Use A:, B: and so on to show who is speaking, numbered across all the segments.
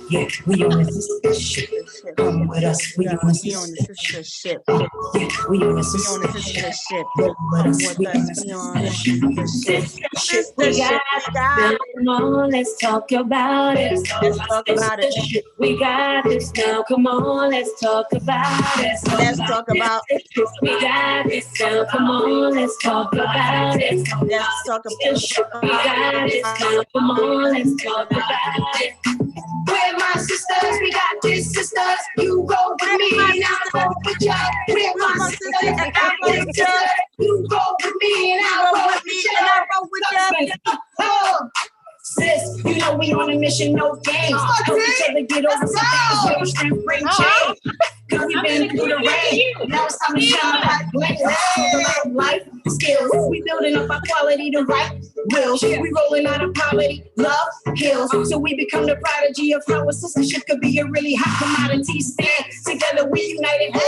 A: Yeah, we on a sistership. Come with us, we on a sistership. Yeah, we on a sistership. Roll with us, we on a sistership. We got this. Come on, let's talk about it.
B: Let's talk about it.
A: We got this now. Come on, let's talk about it.
B: Let's talk about it.
A: We got this now. Come on, let's talk about it.
B: Let's talk about it.
A: We got this now. Come on, let's talk about it. We're my sisters, we got this, sisters. You go with me and I'll go with you. We're my sisters, I got this, sisters. You go with me and I'll go with you. Oh, sis, you know we on a mission, no games. Help each other get over some things, show strength, bring change. Cause we've been through the rain. Now it's time to shine like blaze. Life skills, we building up our quality to right wills. We rolling out of poverty, love heals. So we become the prodigy of how a sistership could be a really hot commodity. Stand together, we united.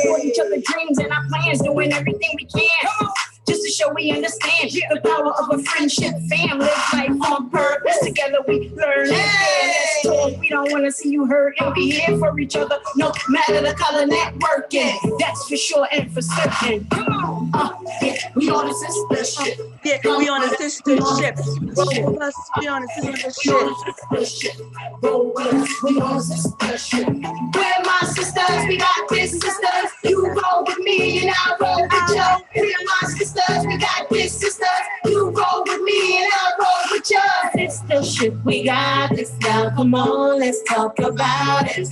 A: Support each other's dreams and our plans, doing everything we can. Just to show we understand the power of a friendship, fam. Live life on purpose. Together we learn. Let's talk. We don't want to see you hurt, and we here for each other. No matter the color, networking. That's for sure and for certain. Come on. Yeah, we on a sistership.
B: Yeah, we on a sistership. Roll with us, we on a sistership.
A: Roll with us, we on a sistership. We're my sisters, we got this, sisters. You roll with me and I'll roll with you. We're my sisters. We got this, sisters. You roll with me and I'll roll with you. Sistership, we got this now. Come on, let's talk about it.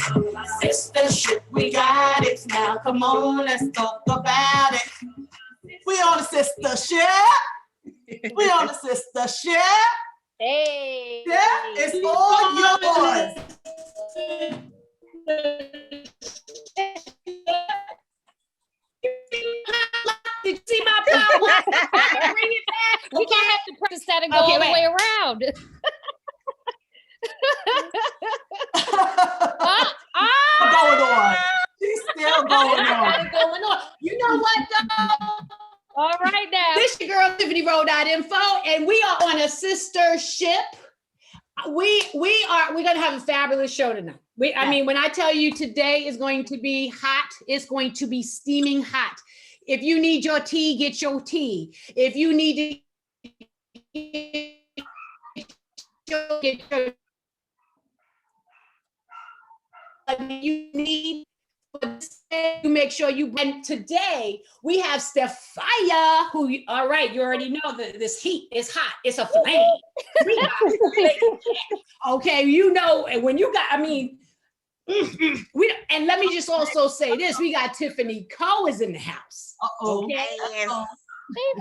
A: Sistership, we got it now. Come on, let's talk about it.
C: We on a sistership. We on a sistership.
D: Hey.
C: Yeah, it's all yours.
D: Did you see my power? Bring it back. We can't have to practice that and go all the way around.
C: Going on. She's still going on.
A: You know what, though?
D: All right now.
A: This your girl TiffanieRo.info, and we are on a sistership. We're gonna have a fabulous show tonight. I mean, when I tell you today is going to be hot, it's going to be steaming hot. If you need your tea, get your tea. If you need to get your you need to make sure you. And today we have Stefire, who, all right, you already know that this heat is hot. It's a flame. Okay, you know, and when you got, I mean, and let me just also say this: we got Tiffany Co is in the house. Okay. And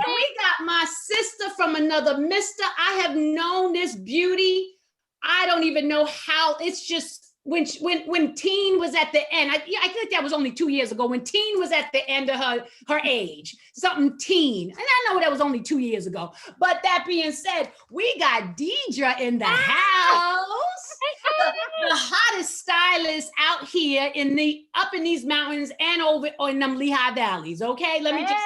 A: we got my sister from another mister. I have known this beauty. I don't even know how. It's just when Teen was at the end. I think that was only 2 years ago. When Teen was at the end of her age, something teen, and I know that was only 2 years ago. But that being said, we got Deedrae in the house. The hottest stylist out here up in these mountains and over in them Lehigh Valleys. Okay, let me just.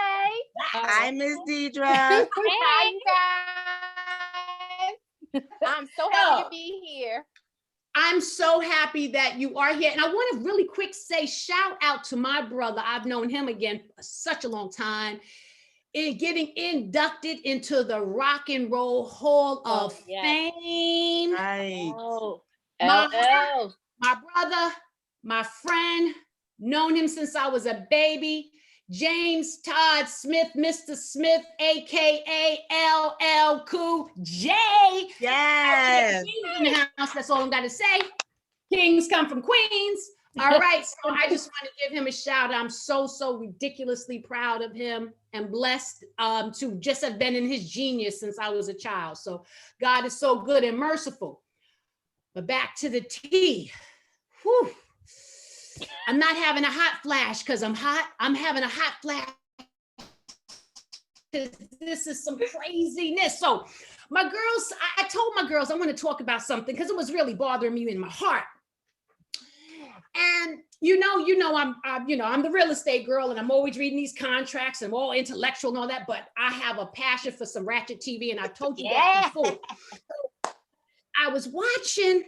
B: Hi, Miss Deedrae.
D: Hey guys. I'm so happy to be here.
A: I'm so happy that you are here. And I want to really quick say shout out to my brother. I've known him again for such a long time. In getting inducted into the Rock and Roll Hall of Fame.
B: Right.
A: My brother, my friend, known him since I was a baby. James Todd Smith, Mr. Smith, AKA LL Cool J.
B: Yes.
A: In the house, that's all I'm got to say. Kings come from queens. All right, so I just want to give him a shout out. I'm so ridiculously proud of him and blessed to just have been in his genius since I was a child. So God is so good and merciful. But back to the tea. Whew. I'm not having a hot flash because I'm hot. I'm having a hot flash because this is some craziness. So my girls, I told my girls I want to talk about something because it was really bothering me in my heart.
D: And I'm the real estate girl, and I'm always reading these contracts, and I'm all intellectual and all that, but I have a passion for some ratchet TV, and I've told you that before. I was watching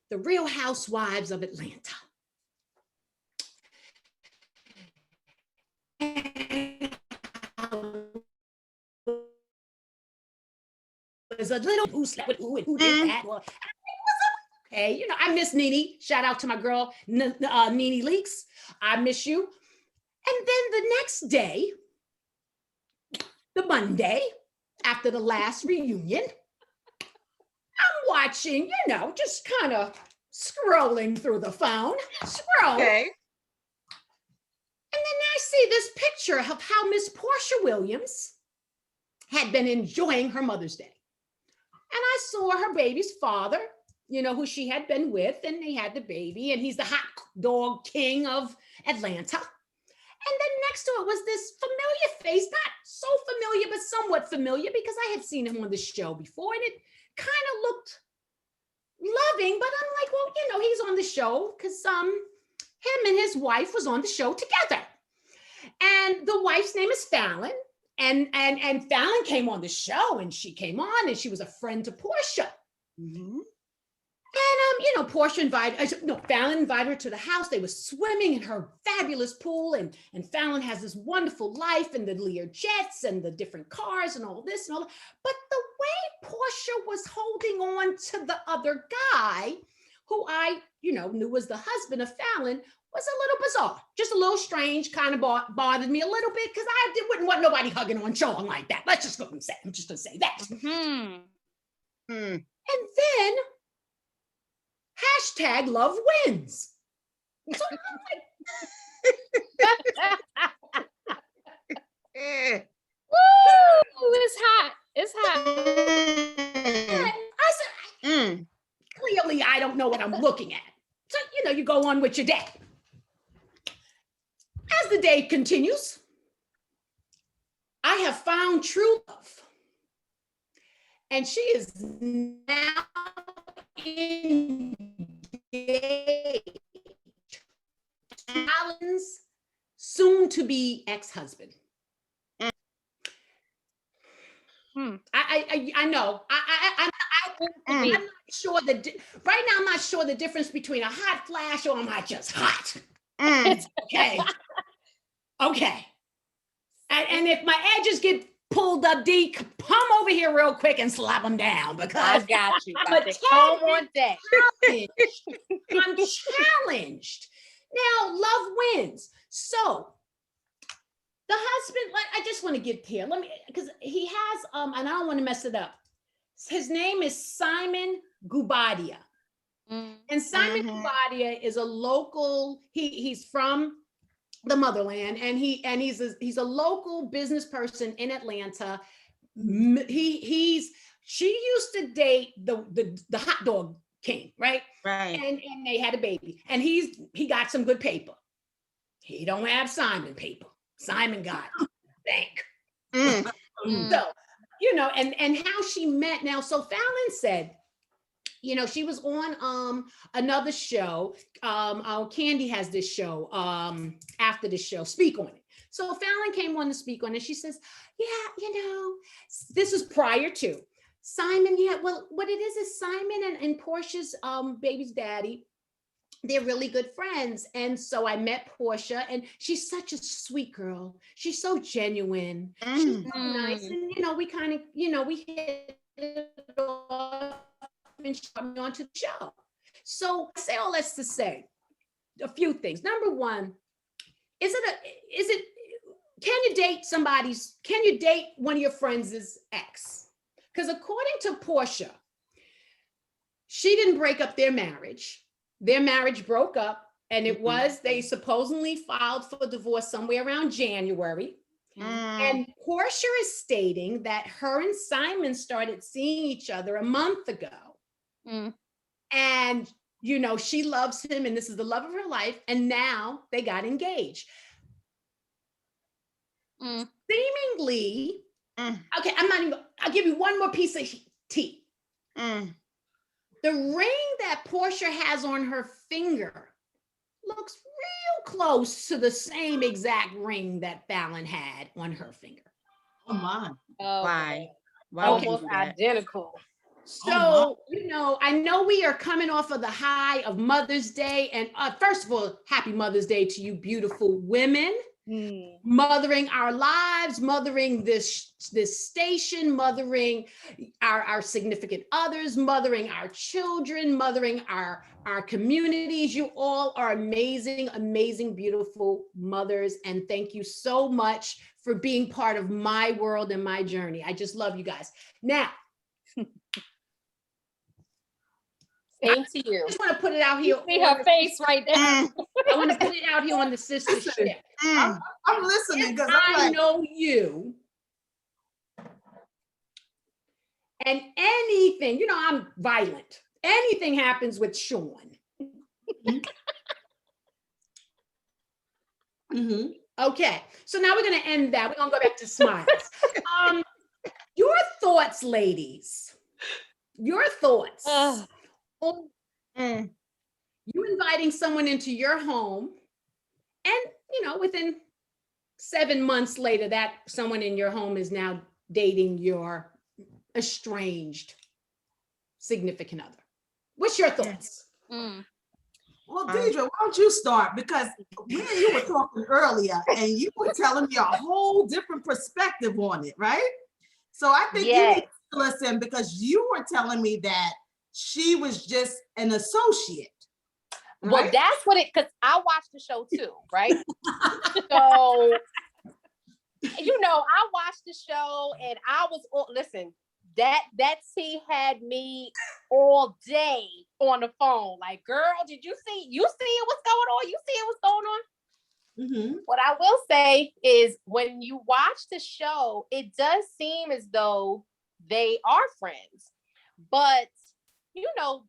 D: The Real Housewives of Atlanta. There's a little who slept with who and who did that. Well, okay, I miss Nene. Shout out to my girl, Nene Leaks. I miss you. And then the next day, the Monday, after the last reunion, I'm watching, just kind of scrolling through the phone.
B: Okay.
D: And then I see this picture of how Miss Porsha Williams had been enjoying her Mother's Day. And I saw her baby's father, who she had been with, and they had the baby, and he's the hot dog king of Atlanta. And then next to it was this familiar face, not so familiar, but somewhat familiar, because I had seen him on the show before, and it kind of looked loving, but I'm like, well, he's on the show because him and his wife was on the show together. And the wife's name is Fallon. And Fallon came on the show, and she came on, and she was a friend to Porsha.
B: Mm-hmm.
D: And Fallon invited her to the house. They were swimming in her fabulous pool, and Fallon has this wonderful life, and the Lear jets and the different cars and all this and all that. But the way Porsha was holding on to the other guy, who I knew was the husband of Fallon, was a little bizarre, just a little strange, kind of bothered me a little bit, because I wouldn't want nobody hugging on Sean like that. Let's just go and say, I'm just going to say that.
B: Mm-hmm.
D: And then #love wins. So I'm
B: like,
D: woo,
A: it's hot. It's hot.
D: I said, clearly I don't know what I'm looking at. So, you go on with your day. As the day continues, I have found true love. And she is now engaged to Alan's soon-to-be ex-husband. I know. I'm not sure right now. I'm not sure the difference between a hot flash or am I just hot? Okay. Okay. And if my edges get pulled up deep, come over here real quick and slap them down, because
A: I got you.
D: I'm challenged. Now, love wins. So the husband, I just want to get here. Because he has, and I don't want to mess it up. His name is Simon Gubadia. And Simon Gubadia is a local, he's from the motherland, and he's a local business person in Atlanta. She used to date the hot dog king, right?
B: Right.
D: And they had a baby, and he got some good paper. He don't have Simon paper. Simon got bank. So, and how she met now. So Fallon said, she was on another show. Candy has this show after the show, Speak On It. So Fallon came on to speak on it. She says, this is prior to Simon. Yeah, well, what it is Simon and Porsha's baby's daddy, they're really good friends. And so I met Porsha, and she's such a sweet girl. She's so genuine. She's so nice. And, we kind of, we hit it off and she brought me onto the show. So I say all this to say a few things. Number one, can you date one of your friends' ex? Because according to Porsha, she didn't break up their marriage. Their marriage broke up, and they supposedly filed for divorce somewhere around January. And Porsha is stating that her and Simon started seeing each other a month ago. And, she loves him, and this is the love of her life. And now they got engaged. Seemingly, okay, I'll give you one more piece of tea. The ring that Porsha has on her finger looks real close to the same exact ring that Fallon had on her finger.
C: Oh my.
A: Oh,
B: Why? Why
D: Okay.
B: would you
A: almost
B: do that?
A: identical.
D: So, I know we are coming off of the high of Mother's Day. And first of all, happy Mother's Day to you beautiful women. Mothering our lives, mothering this station, mothering our significant others, mothering our children, mothering our communities. You all are amazing, amazing, beautiful mothers. And thank you so much for being part of my world and my journey. I just love you guys. Now,
A: Same to you.
D: I just want to put it out here.
A: See her face right there.
D: I want to put it out here on the Sistahship.
C: I'm listening because
D: I know you. And anything, I'm violent. Anything happens with Sean. Okay, so now we're going to end that. We're going to go back to smiles. Your thoughts, ladies. Your thoughts. On you inviting someone into your home, and within 7 months later, that someone in your home is now dating your estranged significant other. What's your thoughts?
C: Well, Deedrae, why don't you start? Because me and you were talking earlier, and you were telling me a whole different perspective on it, right? So I think you need to listen, because you were telling me that she was just an associate. Right?
A: Well, that's what because I watched the show too, right? So, I watched the show and I was, listen, that tea had me all day on the phone. Like, girl, did you see what's going on? You see what's going on? What I will say is when you watch the show, it does seem as though they are friends, but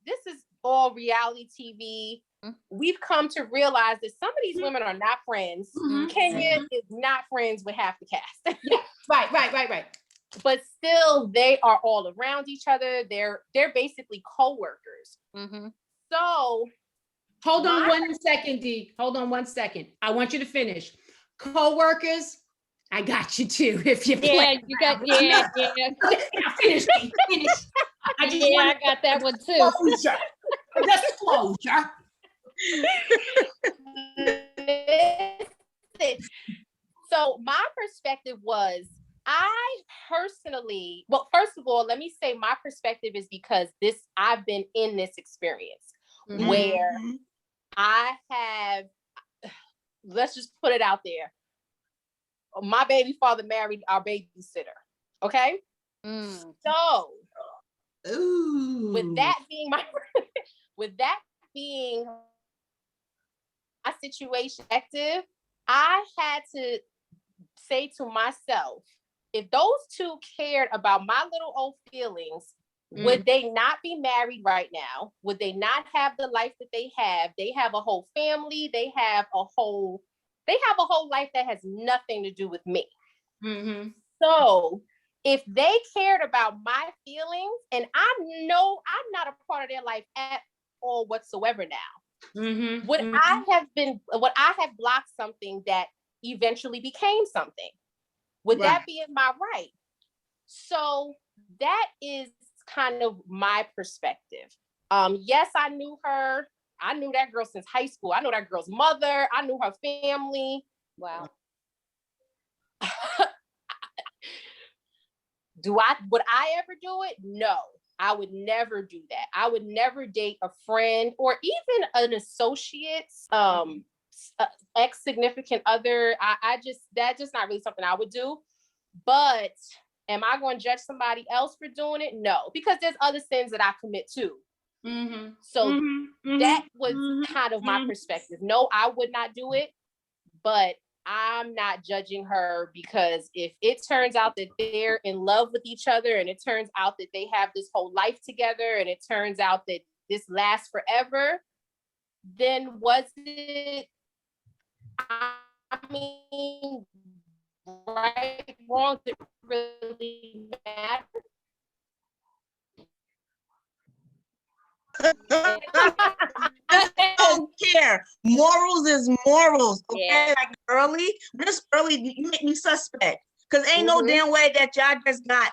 A: this is all reality TV. We've come to realize that some of these women are not friends. Kenya is not friends with half the cast.
D: Right.
A: But still, they are all around each other. They're basically co-workers. So
D: hold on 1 second, Dee. Hold on 1 second. I want you to finish. Co-workers, I got you too. If you play.
A: You got finish. I got that one too.
D: Disclosure.
A: So my perspective was, I personally, well, first of all, let me say my perspective is because I've been in this experience where I have, let's just put it out there. My baby father married our babysitter. Okay. So with that being my situation active, I had to say to myself, if those two cared about my little old feelings, would they not be married right now? Would they not have the life that they have? They have a whole family. They have a whole life that has nothing to do with me. So if they cared about my feelings, and I know I'm not a part of their life at all whatsoever now, would I have blocked something that eventually became something? Would that be in my right? So that is kind of my perspective. Yes, I knew her. I knew that girl since high school. I know that girl's mother. I knew her family. Wow. Would I ever do it? No, I would never do that. I would never date a friend or even an associate's ex-significant other. That's just not really something I would do. But am I going to judge somebody else for doing it? No, because there's other sins that I commit too. So that was kind of my perspective. No, I would not do it, but I'm not judging her, because if it turns out that they're in love with each other, and it turns out that they have this whole life together, and it turns out that this lasts forever, then was it, I mean, right, wrong, does it really matter?
E: I don't care. Morals is morals. Okay, like early, this early, you make me suspect. Cause ain't no damn way that y'all just got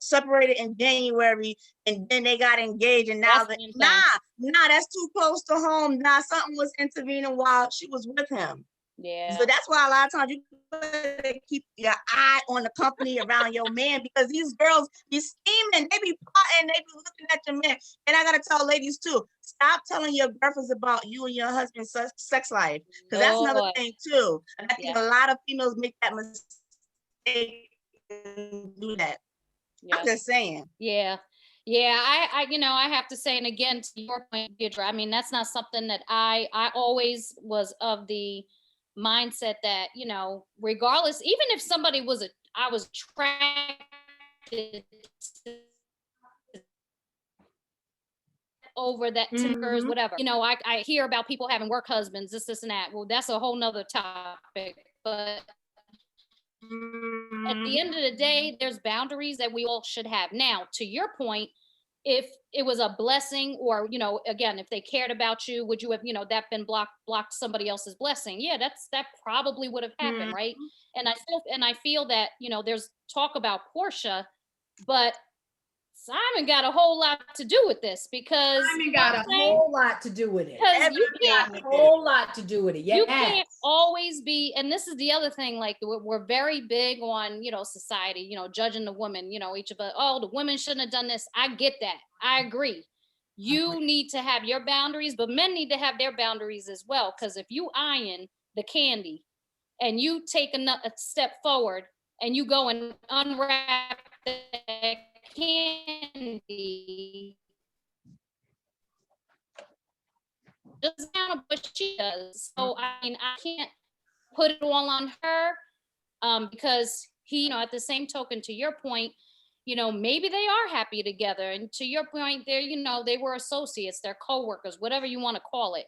E: separated in January and then they got engaged and now that's too close to home. Nah, something was intervening while she was with him.
A: Yeah.
E: So that's why a lot of times you better keep your eye on the company around your man, because these girls be scheming, they be plotting, they be looking at your man. And I gotta tell ladies too, stop telling your girlfriends about you and your husband's sex life, because that's another thing too. And I think a lot of females make that mistake and do that. I'm just saying.
A: Yeah. Yeah, I have to say, and again, to your point, Deedrae, I mean, that's not something that I always was of the mindset that, regardless, even if somebody I was attracted to over that timbers, whatever, I hear about people having work husbands, this and that. Well, that's a whole nother topic, but at the end of the day, there's boundaries that we all should have. Now, to your point, if it was a blessing, or again, if they cared about you, would you have that been blocked somebody else's blessing? Yeah, that probably would have happened, right? And I feel that there's talk about Porsha, but Simon got a whole lot to do with this, because
D: Simon got a whole lot to do with it.
A: Because you
D: got a whole lot to do with it. Yes.
A: You can't always be, and this is the other thing, like we're very big on, society, judging the woman, each of us, oh, the women shouldn't have done this. I get that. I agree. You need to have your boundaries, but men need to have their boundaries as well. Because if you eyeing the candy and you take a step forward and you go and unwrap the candy, just kind of what she does. So I mean, I can't put it all on her, because he, at the same token, to your point, maybe they are happy together, and to your point, they were associates, they're co-workers, whatever you want to call it.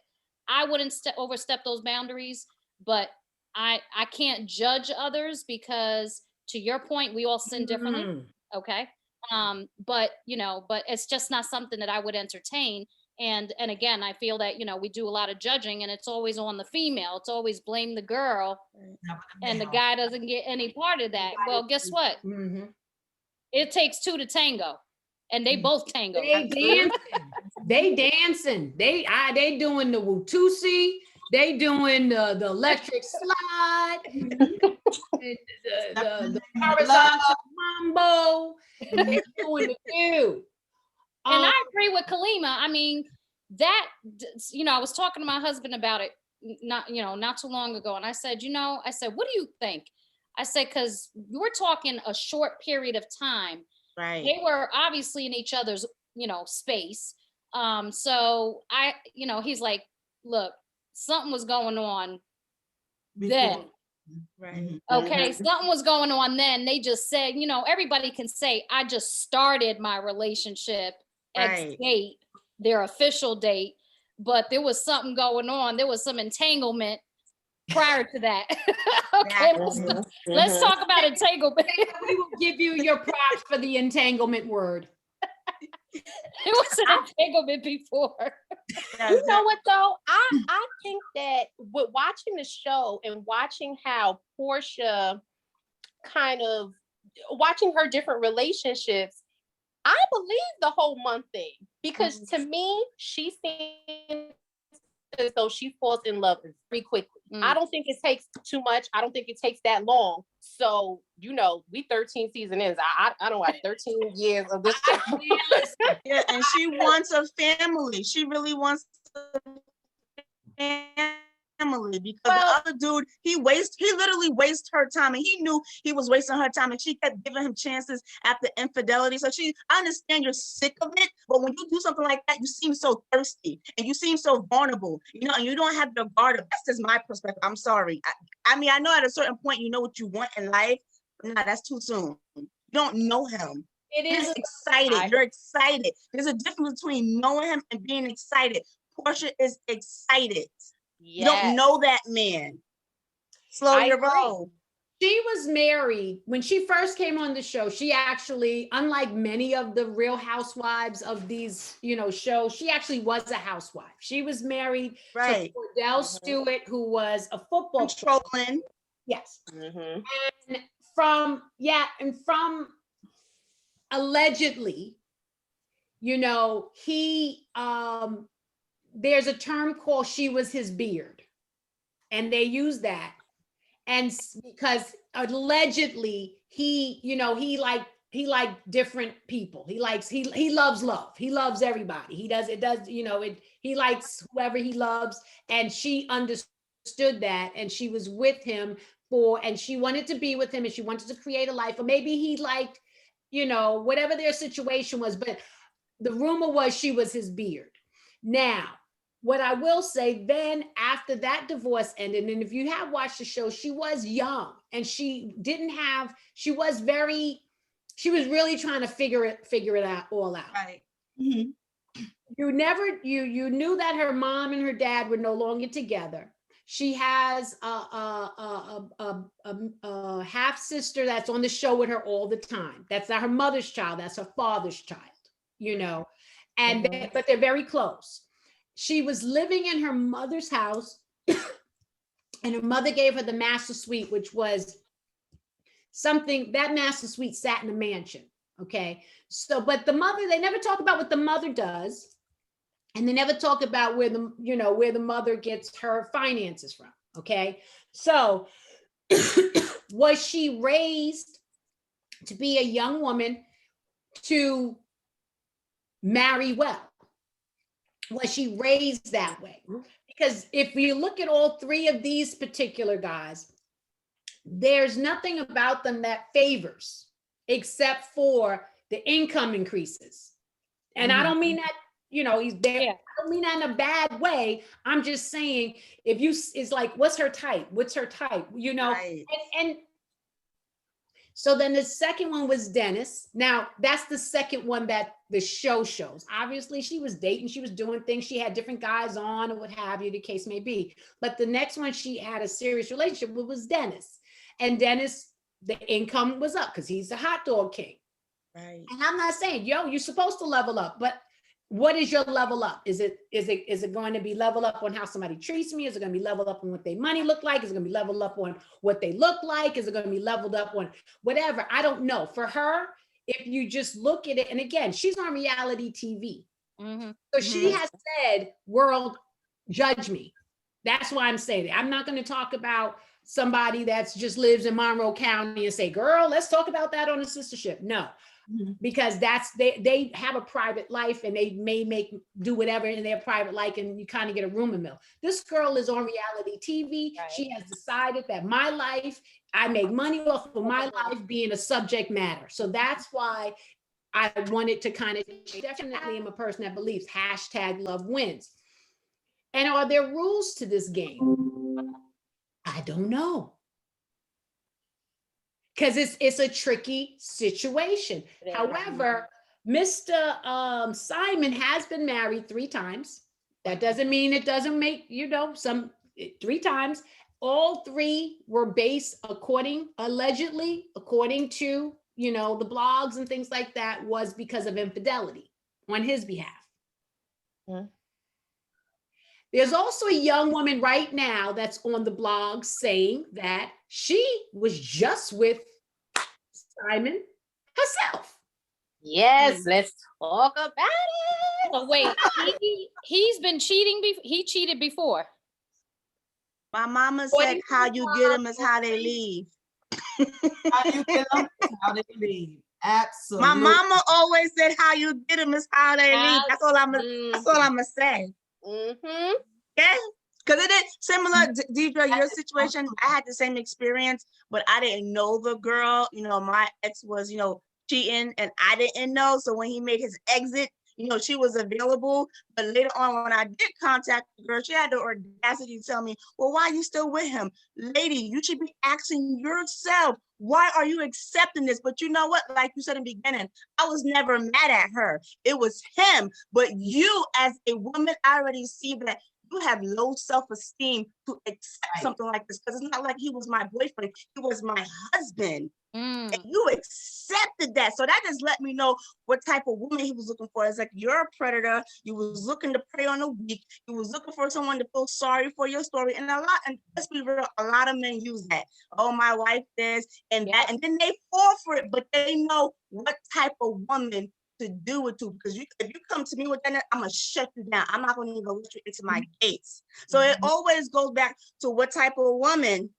A: I wouldn't overstep those boundaries, but I can't judge others, because to your point, we all sin differently. Okay. But it's just not something that I would entertain. And again, I feel that, we do a lot of judging, and it's always on the female. It's always blame the girl, and the guy doesn't get any part of that. Well, guess what? It takes two to tango, and they both tango.
D: They dancing. They doing the Watusi. They doing the electric slide, the horizontal mambo. They doing the few.
A: And I agree with Khalima. I mean, that, I was talking to my husband about it not too long ago. And I said, what do you think? I said, because we're talking a short period of time.
E: Right.
A: They were obviously in each other's, space. So he's like, look, something was going on then.
E: Right.
A: Okay, something was going on then. They just said, everybody can say, I just started my relationship X date, their official date, but there was something going on. There was some entanglement prior to that. Okay, let's talk about entanglement.
D: We will give you your props for the entanglement word.
A: It was an entanglement before.
F: You know what though? I think that with watching the show and watching how Porsha kind of watching her different relationships, I believe the whole month thing, because to me, she seems as though she falls in love very quickly. I don't think it takes too much. I don't think it takes that long. So, we 13 season ends. I don't have 13 years of this.
E: Yeah, and she wants a family. She really wants a family, because the other dude, he literally wasted her time, and he knew he was wasting her time, and she kept giving him chances after infidelity. So I understand you're sick of it, but when you do something like that, you seem so thirsty and you seem so vulnerable, and you don't have the guard up. That's just my perspective. I'm sorry. I mean, I know at a certain point, you know what you want in life. Nah, that's too soon. You don't know him.
A: It is
E: excited. You're excited. There's a difference between knowing him and being excited. Porsha is excited. Yes. You don't know that man. Slow your roll.
D: She was married when she first came on the show. She actually, unlike many of the real housewives of these, shows, she actually was a housewife. She was married to Cordell Stewart, who was a football
E: controlling.
D: Yes. And from allegedly, he there's a term called "she was his beard," and they use that, and because allegedly he liked different people. He loves love. He loves everybody. He likes whoever he loves, and she understood that, and she was with him and she wanted to be with him, and she wanted to create a life, or maybe he liked, whatever their situation was, but the rumor was she was his beard. Now, what I will say, then after that divorce ended, and if you have watched the show, she was young, and she was really trying to figure it all out.
E: Right.
D: You knew that her mom and her dad were no longer together. She has a half sister that's on the show with her all the time. That's not her mother's child. That's her father's child, and but they're very close. She was living in her mother's house, and her mother gave her the master suite, which was something that master suite sat in a mansion. Okay. So, but the mother, they never talk about what the mother does. And they never talk about where the mother gets her finances from. Okay. So was she raised to be a young woman to marry well? Was she raised that way? Because if you look at all three of these particular guys, there's nothing about them that favors, except for the income increases. And I don't mean that, he's there. Yeah. I don't mean that in a bad way. I'm just saying, it's like, what's her type? What's her type?
E: Right.
D: And so then the second one was Dennis. Now that's the second one that the show shows. Obviously she was dating, she was doing things, she had different guys on or what have you, the case may be. But the next one she had a serious relationship with was Dennis. And Dennis, the income was up because he's the hot dog king.
E: Right.
D: And I'm not saying, you're supposed to level up, but what is your level up? Is it going to be level up on how somebody treats me? Is it going to be leveled up on what their money look like? Is it going to be leveled up on what they look like? Is it going to be leveled up on whatever? I don't know. For her, if you just look at it, and again, she's on reality TV. So she has said, world, judge me. That's why I'm saying it. I'm not going to talk about somebody that's just lives in Monroe County and say, girl, let's talk about that on the Sistahship. No. Because they have a private life, and they may do whatever in their private life, and you kind of get a rumor mill. This girl is on reality TV. Right. She has decided that my life, I make money off of my life being a subject matter. So that's why I wanted to kind of, definitely am a person that believes #love wins. And are there rules to this game? I don't know. Because it's a tricky situation. However, Mr. Simon has been married 3 times. That doesn't mean it doesn't make, 3 times. All 3 were based allegedly, according to, the blogs and things like that, was because of infidelity on his behalf. There's also a young woman right now that's on the blog saying that she was just with Simon herself.
F: Yes, let's talk about it.
A: Oh, wait, he's been cheating. He cheated before.
E: My mama said, how you get them is how they leave.
C: How you get them is how they leave. Absolutely.
E: My mama always said, how you get them is how they leave. That's all I'm gonna say. Okay, because it is similar, Deedrae, your situation. I had the same experience, but I didn't know the girl. My ex was, cheating, and I didn't know. So when he made his exit, she was available. But later on, when I did contact the girl, she had the audacity to tell me, well, why are you still with him? Lady, you should be asking yourself, why are you accepting this? But you know what? Like you said in the beginning, I was never mad at her. It was him. But you, as a woman, I already see that you have low self-esteem to accept something like this, because it's not like he was my boyfriend, he was my husband. And you accepted that. So that just let me know what type of woman he was looking for. It's like, you're a predator. You was looking to prey on the weak. You was looking for someone to feel sorry for your story. And let's be real, a lot of men use that. Oh, my wife this and that. And then they fall for it, but they know what type of woman to do it to. Because if you come to me with that, I'm going to shut you down. I'm not going to even let you into my gates. So it always goes back to what type of woman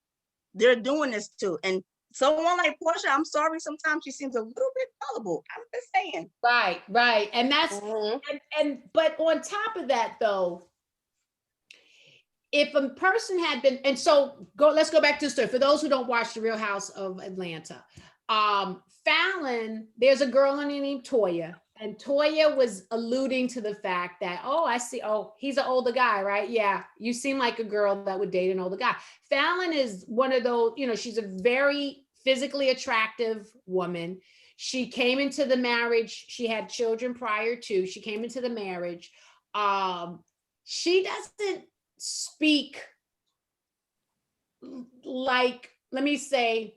E: they're doing this to. And someone like Porsha, I'm sorry, sometimes she seems a little bit gullible. I'm just saying.
D: Right. And that's, but on top of that though, if a person had been, and so let's go back to the story. For those who don't watch The Real House of Atlanta, Fallon, there's a girl named Toya, and Toya was alluding to the fact that, oh, I see, oh, he's an older guy, right? Yeah, you seem like a girl that would date an older guy. Fallon is one of those, she's a very physically attractive woman. She came into the marriage, she had children prior to, she came into the marriage. She doesn't speak like, let me say,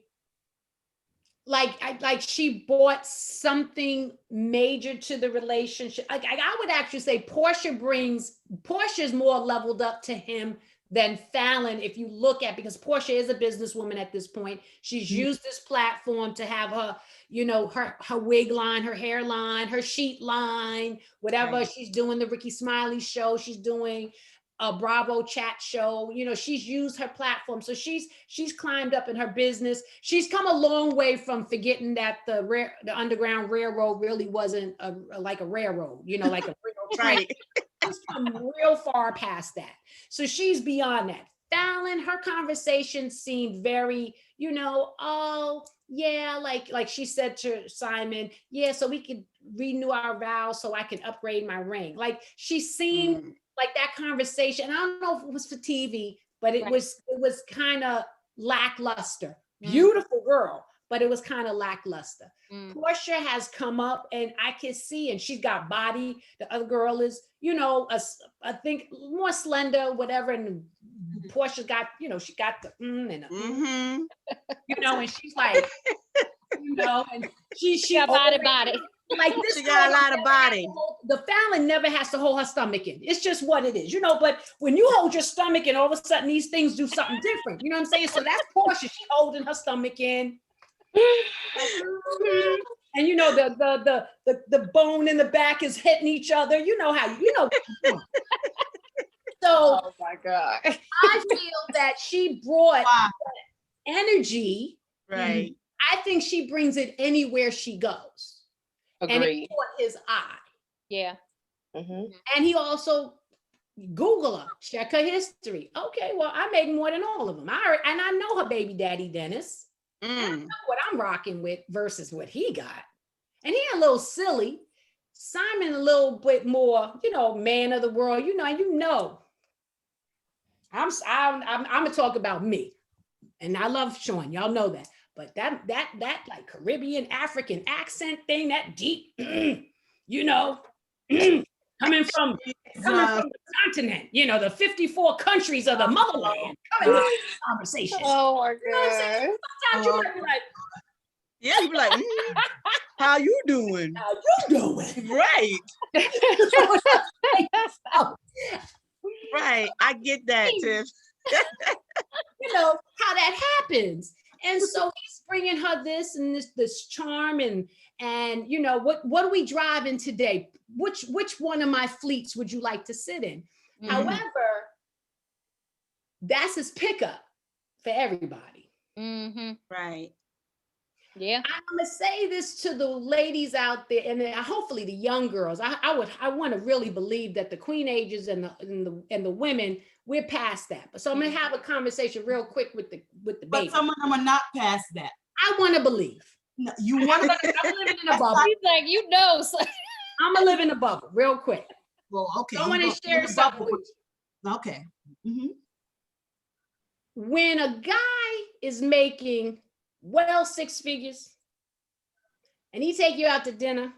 D: like she brought something major to the relationship. Like I would actually say Portia's more leveled up to him than Fallon, if you look at, because Porsha is a businesswoman at this point. She's used this platform to have her, her wig line, her hairline, her sheet line, whatever. Right. She's doing the Ricky Smiley show. She's doing a Bravo chat show. She's used her platform. So she's climbed up in her business. She's come a long way from forgetting that the Underground Railroad really wasn't like a railroad, like a railroad train. Right. She's come real far past that. So she's beyond that. Fallon, her conversation seemed very, oh yeah, like she said to Simon, yeah, so we could renew our vows so I can upgrade my ring. Like she seemed like that conversation. I don't know if it was for TV, but it was kind of lackluster. Beautiful girl, but it was kind of lackluster. Porsha has come up, and I can see, and she's got body. The other girl is, I think more slender, whatever. And Porsha's got, she got the and and she's like, and she got body. Like this,
E: she got a lot of body.
D: The Fallon never has to hold her stomach in. It's just what it is, But when you hold your stomach in, all of a sudden these things do something different. You know what I'm saying? So that's Porsha. She holding her stomach in, and the bone in the back is hitting each other. You know how So,
F: oh my God,
D: I feel that she brought energy.
E: Right.
D: I think she brings it anywhere she goes.
F: Agreed.
D: And it caught his eye.
F: Yeah.
D: And he also Google her, check her history. Okay, well, I make more than all of them. I know her baby daddy Dennis. I know what I'm rocking with versus what he got. And he a little silly. Simon a little bit more, man of the world. I'm gonna talk about me, and I love Sean. Y'all know that. But that like Caribbean African accent thing, that deep, coming from the continent, the 54 countries of the motherland. Coming with this conversation.
F: Oh my God.
D: Sometimes you might be like,
E: yeah, you be like, how you doing?
D: How you doing?
E: Right. Right. I get that, Tiff.
D: How that happens. And so he's bringing her this and this charm and what do we drive in today? Which one of my fleets would you like to sit in? However, that's his pickup for everybody.
E: Right.
F: Yeah.
D: I'm gonna say this to the ladies out there, and then hopefully the young girls. I want to really believe that the queen ages and the women, we're past that. But so I'm gonna have a conversation real quick with the baby.
C: But some of them are not past that.
D: I want to believe.
C: No, you want to?
D: I'm living in a bubble.
F: He's like,
D: I'm gonna live in a bubble real quick.
C: Well, okay.
D: I want to share something with you.
C: Okay.
D: When a guy is making 6 figures, and he take you out to dinner,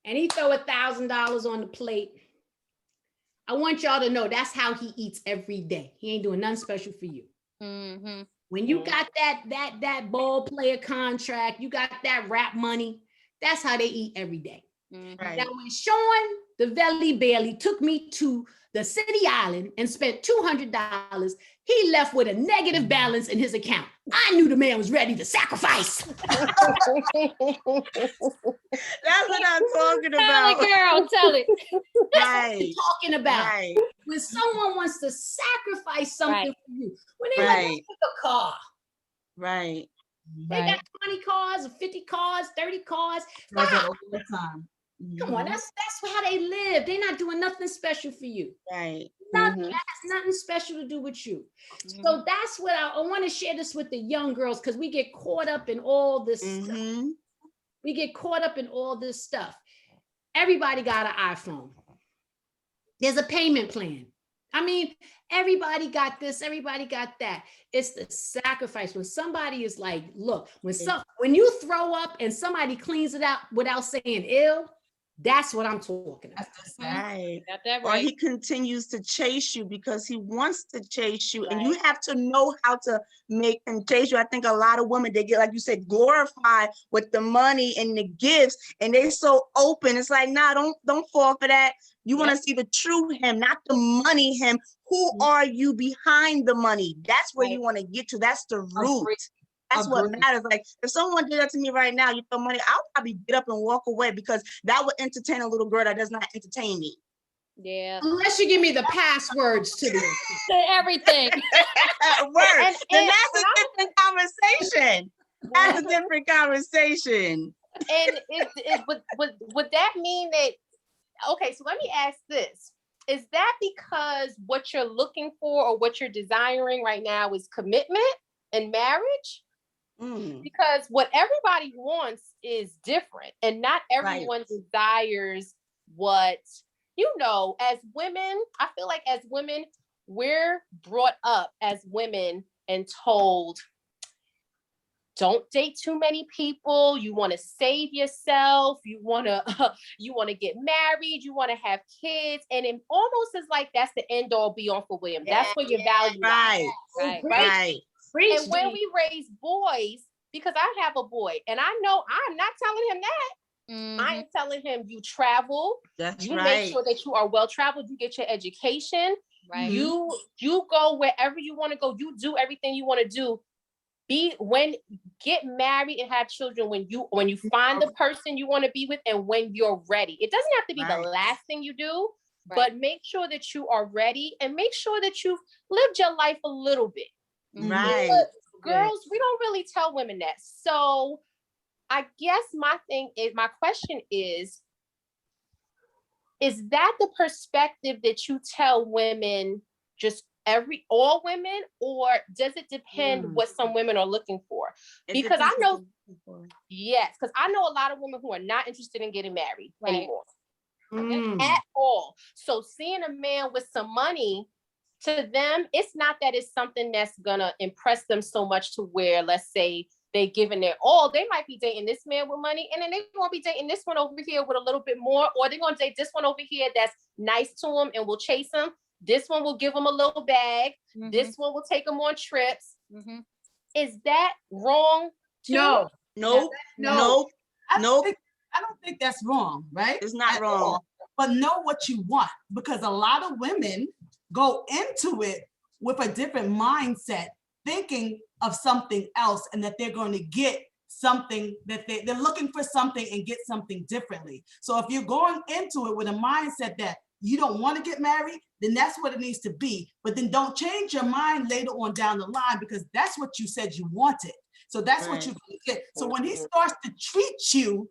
D: and he throw $1,000 on the plate, I want y'all to know that's how he eats every day. He ain't doing nothing special for you.
F: Mm-hmm.
D: When you got that ball player contract, you got that rap money, that's how they eat every day.
F: Mm-hmm.
E: Right.
D: Now, when Sean the Velly Bailey took me to the city island and spent $200, he left with a negative balance in his account. I knew the man was ready to sacrifice.
E: That's what I'm talking
F: Tell
E: about.
F: it, girl, tell it.
D: That's
E: Right.
D: what we're talking about.
E: Right.
D: When someone wants to sacrifice something
F: Right.
D: for you, when they like,
E: Right.
D: let's pick a car.
E: Right.
D: They got 20 cars, 50 cars, 30 cars.
C: Does it
D: Wow.
C: all the time.
D: Come on, that's how they live. They're not doing nothing special for you.
E: Right.
D: Nothing, that has nothing special to do with you. So that's what I want to share this with the young girls, because we get caught up in all this stuff. We get caught up in all this stuff. Everybody got an iPhone. There's a payment plan. I mean, everybody got this, everybody got that. It's the sacrifice. When somebody is like, look, when you throw up and somebody cleans it out without saying ill, that's what I'm talking about.
E: Right.
F: Got that
E: Or
F: right.
E: he continues to chase you because he wants to chase you, and you have to know how to make him chase you. I think a lot of women, they get, like you said, glorified with the money and the gifts, and they're so open. It's like, nah, don't fall for that. You want to see the true him, not the money him. Who are you behind the money? That's where you want to get to. That's the root. That's what matters. Like, if someone did that to me right now, you throw money, I'll probably get up and walk away, because that would entertain a little girl that does not entertain me.
F: Yeah.
D: Unless you give me the passwords to the
F: everything.
E: Word. Then that's a different conversation. That's a different conversation.
F: And would that mean that, okay, so let me ask this. Is that because what you're looking for or what you're desiring right now is commitment and marriage? Because what everybody wants is different, and not everyone desires what, as women, I feel like as women, we're brought up as women and told, don't date too many people. You want to save yourself. You want to get married. You want to have kids. And it almost is like that's the end all be all for women. That's where your value is. Right. And when we raise boys, because I have a boy, and I know I'm not telling him that. I am telling him, you travel.
E: That's
F: you make sure that you are well traveled. You get your education. Right. You go wherever you want to go. You do everything you want to do. Get married and have children when you find the person you want to be with, and when you're ready. It doesn't have to be the last thing you do, but make sure that you are ready, and make sure that you've lived your life a little bit.
E: Right.
F: But girls, we don't really tell women that. So I guess my question is that the perspective that you tell women, just all women, or does it depend what some women are looking for? Because I know, because I know a lot of women who are not interested in getting married anymore at all. So seeing a man with some money, to them, it's not that it's something that's gonna impress them so much to where, let's say, they giving their all. They might be dating this man with money, and then they're gonna be dating this one over here with a little bit more, or they're gonna date this one over here that's nice to them and will chase them. This one will give them a little bag. This one will take them on trips. Is that wrong too?
C: No.
E: I don't
C: think that's wrong, right?
E: It's not wrong.
C: All. But know what you want, because a lot of women go into it with a different mindset, thinking of something else, and that they're going to get something, that they're looking for something and get something differently. So if you're going into it with a mindset that you don't want to get married, then that's what it needs to be. But then don't change your mind later on down the line, because that's what you said you wanted. So that's what you get. So when he starts to treat you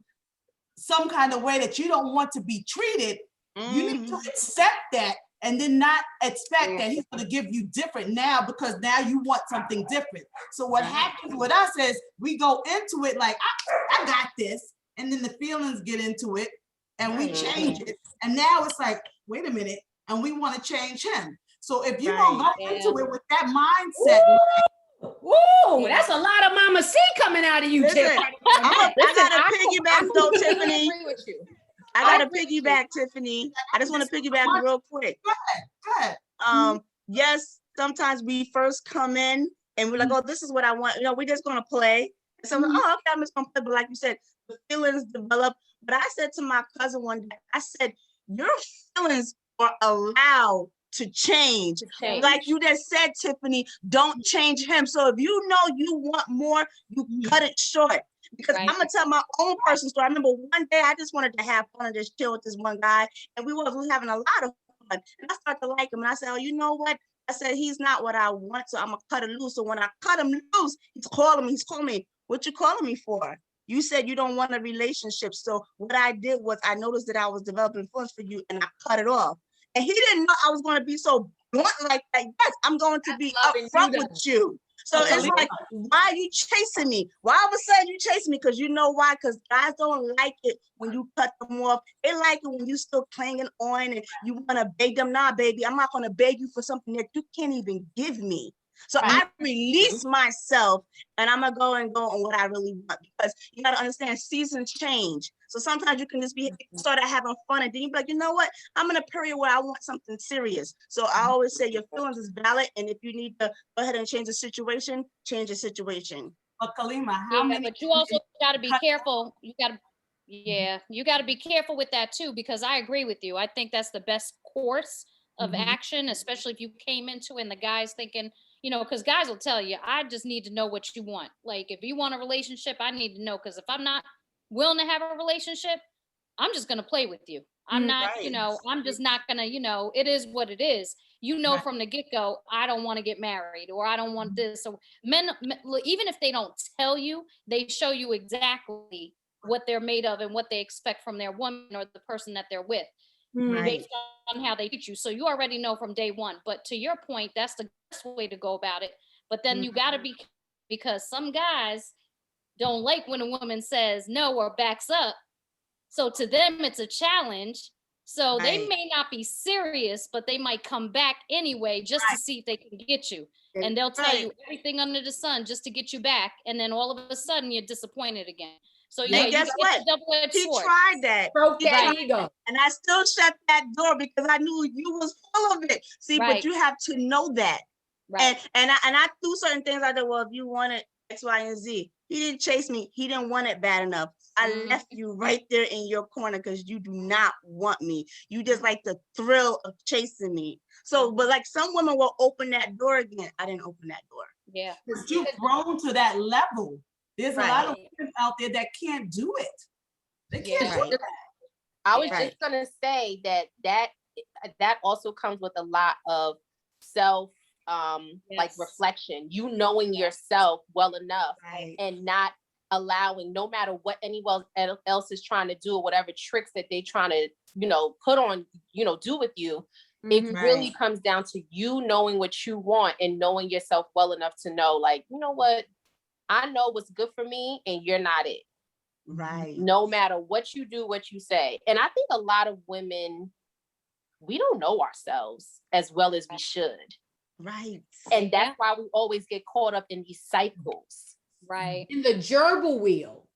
C: some kind of way that you don't want to be treated, you need to accept that, and then not expect that he's going to give you different now, because now you want something different. So what happens with us is we go into it like, I got this, and then the feelings get into it, and we change it, and now it's like, wait a minute, and we want to change him. So if you're going to go into it with that mindset,
D: woo, that's a lot of Mama C coming out of you, Tiffany.
E: I gotta piggyback though, Tiffany. I gotta piggyback, Tiffany. I just want to piggyback real quick.
C: Go ahead.
E: Yes, sometimes we first come in and we're like, oh, this is what I want. You know, we're just gonna play. And so, oh, okay, I'm just gonna play. But like you said, the feelings develop. But I said to my cousin one day, I said, your feelings are allowed to change. Like you just said, Tiffany, don't change him. So if you know you want more, you cut it short. Because I'm gonna tell my own personal story. I remember one day I just wanted to have fun and just chill with this one guy, and we was having a lot of fun. And I started to like him, and I said, "Oh, you know what?" I said, "He's not what I want, so I'm gonna cut him loose." So when I cut him loose, he's calling me. What you calling me for? You said you don't want a relationship. So what I did was I noticed that I was developing feelings for you, and I cut it off. And he didn't know I was going to be so blunt like that. Yes, I'm going to be upfront with you. So it's like, why are you chasing me? Why all of a sudden you chasing me? Because you know why? Because guys don't like it when you cut them off. They like it when you still clinging on and you want to beg them. Nah, baby, I'm not going to beg you for something that you can't even give me. So I release myself and I'm going to go on what I really want, because you got to understand seasons change. So sometimes you can just start having fun and then you be like, you know what? I'm in a period where I want something serious. So I always say your feelings is valid. And if you need to go ahead and change the situation, change the situation.
C: But Khalima, how many?
F: But you also got to be careful. You got to be careful with that too, because I agree with you. I think that's the best course of action, especially if you came into it and the guy's thinking, you know, because guys will tell you, I just need to know what you want. Like, if you want a relationship, I need to know, because if I'm not willing to have a relationship, I'm just going to play with you. I'm not, you know, I'm just not going to, you know, it is what it is. You know, from the get-go, I don't want to get married, or I don't want this. So men, even if they don't tell you, they show you exactly what they're made of and what they expect from their woman or the person that they're with. Based on how they treat you. So you already know from day one. But to your point, that's the best way to go about it. But then you got to be, because some guys don't like when a woman says no or backs up. So to them, it's a challenge. So they may not be serious, but they might come back anyway just to see if they can get you. And they'll tell you everything under the sun just to get you back. And then all of a sudden you're disappointed again. So yeah,
E: guess what? He tried that.
B: Broke that ego.
E: And I still shut that door because I knew you was full of it. See, but you have to know that. And I do certain things. I said, well, if you wanted X, Y, and Z, he didn't chase me. He didn't want it bad enough. I left you right there in your corner because you do not want me. You just like the thrill of chasing me. So, but like some women will open that door again. I didn't open that door.
F: Yeah.
C: Because you've grown to that level. There's a lot of women out there that can't do it. They can't do it.
F: I was just gonna say that also comes with a lot of self like reflection, you knowing yourself well enough and not allowing, no matter what anyone else is trying to do or whatever tricks that they trying to, you know, put on, you know, do with you. It really comes down to you knowing what you want and knowing yourself well enough to know, like, you know what, I know what's good for me and you're not it. No matter what you do, what you say. And I think a lot of women, we don't know ourselves as well as we should. And that's why we always get caught up in these cycles.
B: In the gerbil wheel.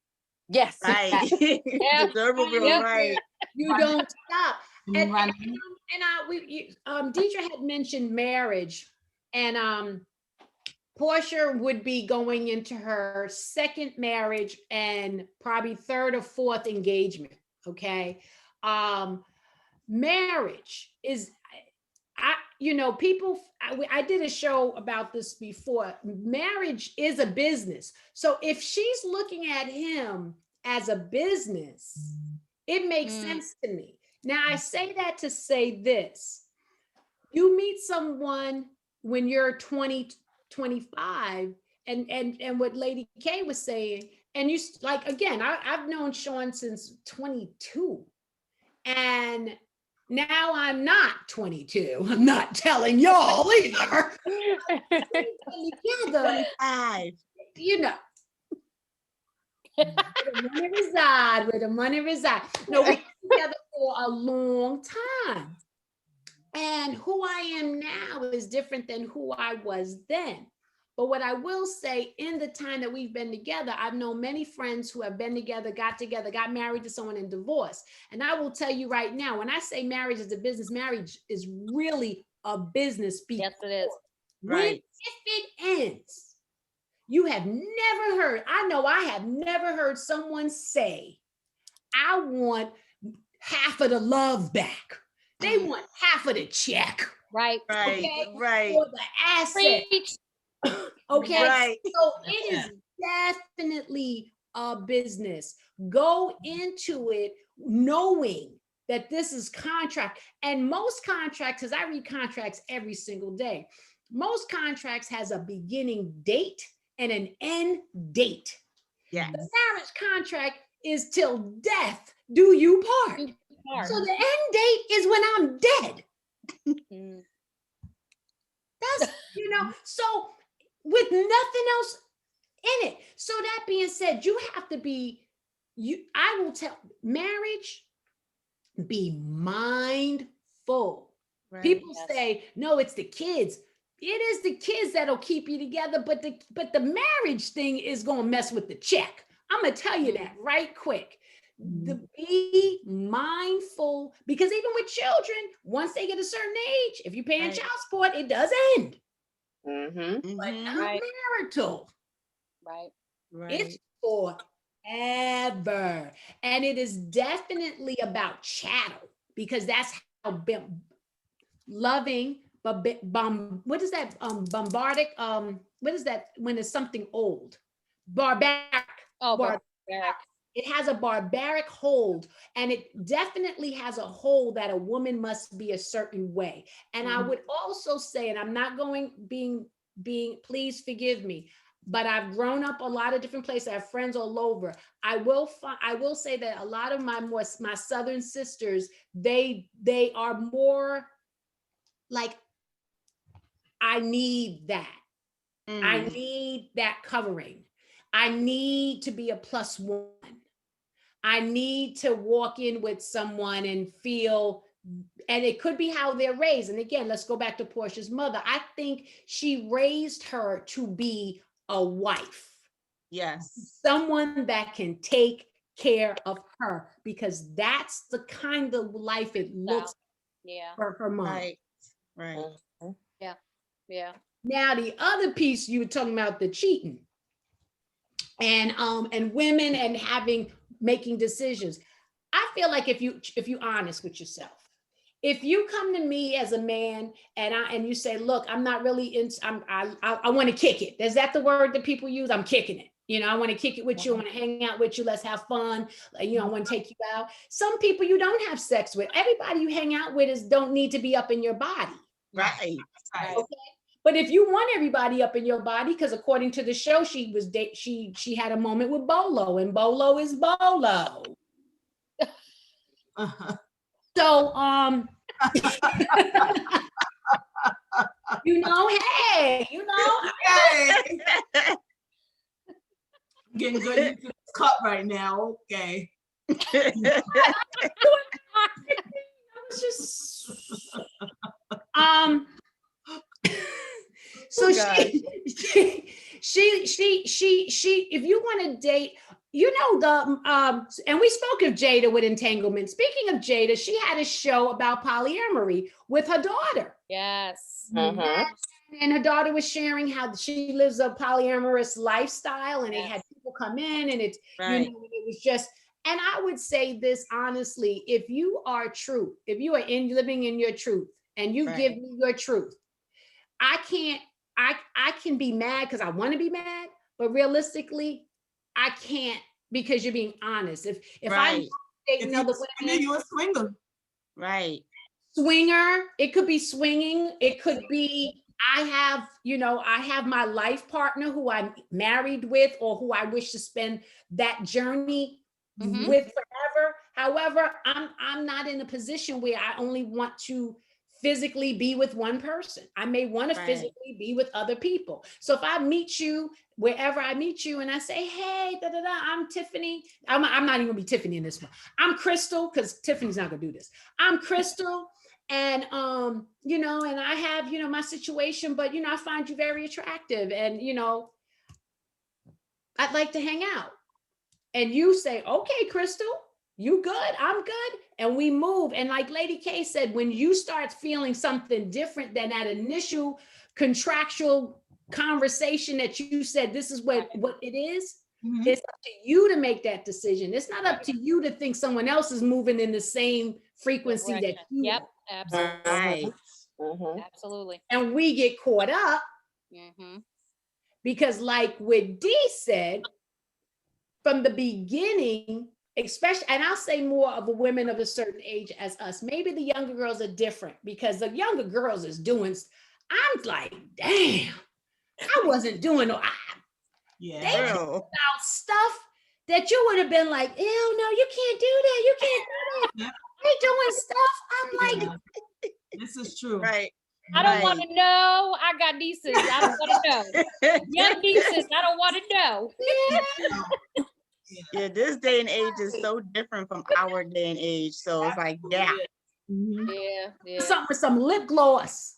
E: Yes. The gerbil wheel,
B: You don't stop. And Deedrae had mentioned marriage, and Porsha would be going into her second marriage and probably third or fourth engagement. Okay. Marriage is, I did a show about this before. Marriage is a business. So if she's looking at him as a business, it makes sense to me. Now, I say that to say this. You meet someone when you're 20, 25, and what Lady K was saying, and you, like, again, I've known Sean since 22, and now I'm not 22. I'm not telling y'all either. Together, you know, where the money reside. No, we've been together for a long time. And who I am now is different than who I was then. But what I will say, in the time that we've been together, I've known many friends who have been together, got married to someone and divorced. And I will tell you right now, when I say marriage is a business, marriage is really a business.
A: Yes, it is.
B: If it ends, you have never heard, I know I have never heard someone say, I want half of the love back. They want half of the check.
A: Right.
B: Okay?
E: Right.
B: Or the asset. Okay.
E: Right.
B: So it is definitely a business. Go into it knowing that this is contract. And most contracts, because I read contracts every single day, most contracts has a beginning date and an end date.
E: Yes.
B: The marriage contract is till death do you part. So the end date is when I'm dead. That's, so with nothing else in it. So that being said, you have to be, I will tell, marriage, be mindful. Right. People say, no, it's the kids. It is the kids that'll keep you together, but the marriage thing is gonna mess with the check. I'm gonna tell you that right quick. Be mindful, because even with children, once they get a certain age, if you're paying child support, it does end. But not marital.
A: Right.
B: It's forever. And it is definitely about chattel, because that's how loving, but what is that? Bombardic. What is that when it's something old? Barbaric.
A: Oh, barbaric.
B: It has a barbaric hold, and it definitely has a hold that a woman must be a certain way. And I would also say, and I'm not being, please forgive me, but I've grown up a lot of different places. I have friends all over. I will say that a lot of my Southern sisters, they are more like, I need that. I need that covering. I need to be a plus one. I need to walk in with someone and feel, and it could be how they're raised. And again, let's go back to Porsha's mother. I think she raised her to be a wife.
E: Yes.
B: Someone that can take care of her, because that's the kind of life it looks for her mom.
E: Right.
A: Yeah.
B: Now, the other piece you were talking about, the cheating and women and making decisions. I feel like if you honest with yourself, if you come to me as a man and you say, look, I'm not really I want to kick it. Is that the word that people use? I'm kicking it. I want to kick it with you. I want to hang out with you. Let's have fun. I want to take you out. Some people you don't have sex with. Everybody you hang out with don't need to be up in your body.
E: Right.
B: Okay. But if you want everybody up in your body, because according to the show, she had a moment with Bolo, and Bolo is Bolo. So hey,
C: getting good into this cup right now. Okay.
B: So she if you want to date, and we spoke of Jada with entanglements. Speaking of Jada, she had a show about polyamory with her daughter.
A: Yes.
B: And her daughter was sharing how she lives a polyamorous lifestyle, and they had people come in, and it was just. And I would say this honestly: if you are living in your truth, and you give me your truth, I can be mad because I want to be mad, but realistically, I can't, because you're being honest. If I date another woman,
C: you're a swinger.
E: Right.
B: Swinger, it could be swinging. It could be I have my life partner who I'm married with, or who I wish to spend that journey with forever. However, I'm not in a position where I only want to physically be with one person. I may want to physically be with other people. So if I meet you wherever I meet you and I say, hey, I'm Tiffany. I'm not even gonna be Tiffany in this one. I'm Crystal, because Tiffany's not gonna do this. I'm Crystal, And you know, and I have, you know, my situation, but you know, I find you very attractive, and you know, I'd like to hang out. And you say, okay, Crystal, you good, I'm good, and we move. And like Lady K said, when you start feeling something different than that initial contractual conversation that you said, this is what it is, it's up to you to make that decision. It's not up to you to think someone else is moving in the same frequency that you are.
F: Absolutely.
E: Right.
F: Absolutely.
B: And we get caught up because like what Dee said, from the beginning, especially, and I'll say more of a women of a certain age as us, maybe the younger girls are different because the younger girls is doing, I'm like, damn, I wasn't doing no, they talk about stuff that you would have been like, ew, no, you can't do that. You can't do that. They doing stuff. I'm like,
C: this is true.
E: Right.
F: I don't want to know. I got nieces. I don't want to know. Young nieces. I don't want to know.
E: Yeah, this day and age is so different from our day and age. So it's like, yeah.
B: Something with some lip gloss.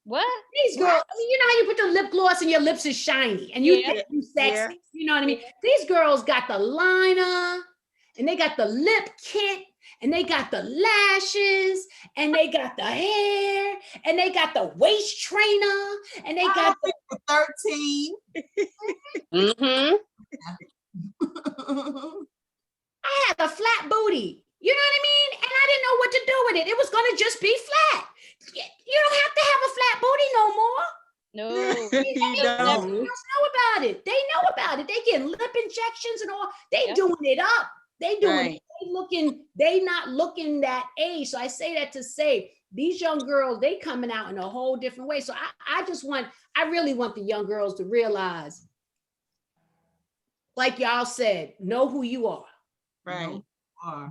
F: What?
B: These girls, I mean, you know how you put your lip gloss and your lips is shiny and you think you sexy. You know what I mean? These girls got the liner and they got the lip kit and they got the lashes and they got the hair and they got the waist trainer and they got the
C: 13.
B: I had a flat booty. You know what I mean? And I didn't know what to do with it. It was going to just be flat. You don't have to have a flat booty no more.
F: No.
E: You don't.
B: They know about it. They know about it. They getting lip injections and all. They doing it up. They doing it. They not looking that age. So I say that to say these young girls, they coming out in a whole different way. So I really want the young girls to realize, like y'all said, know who you are.
E: Right.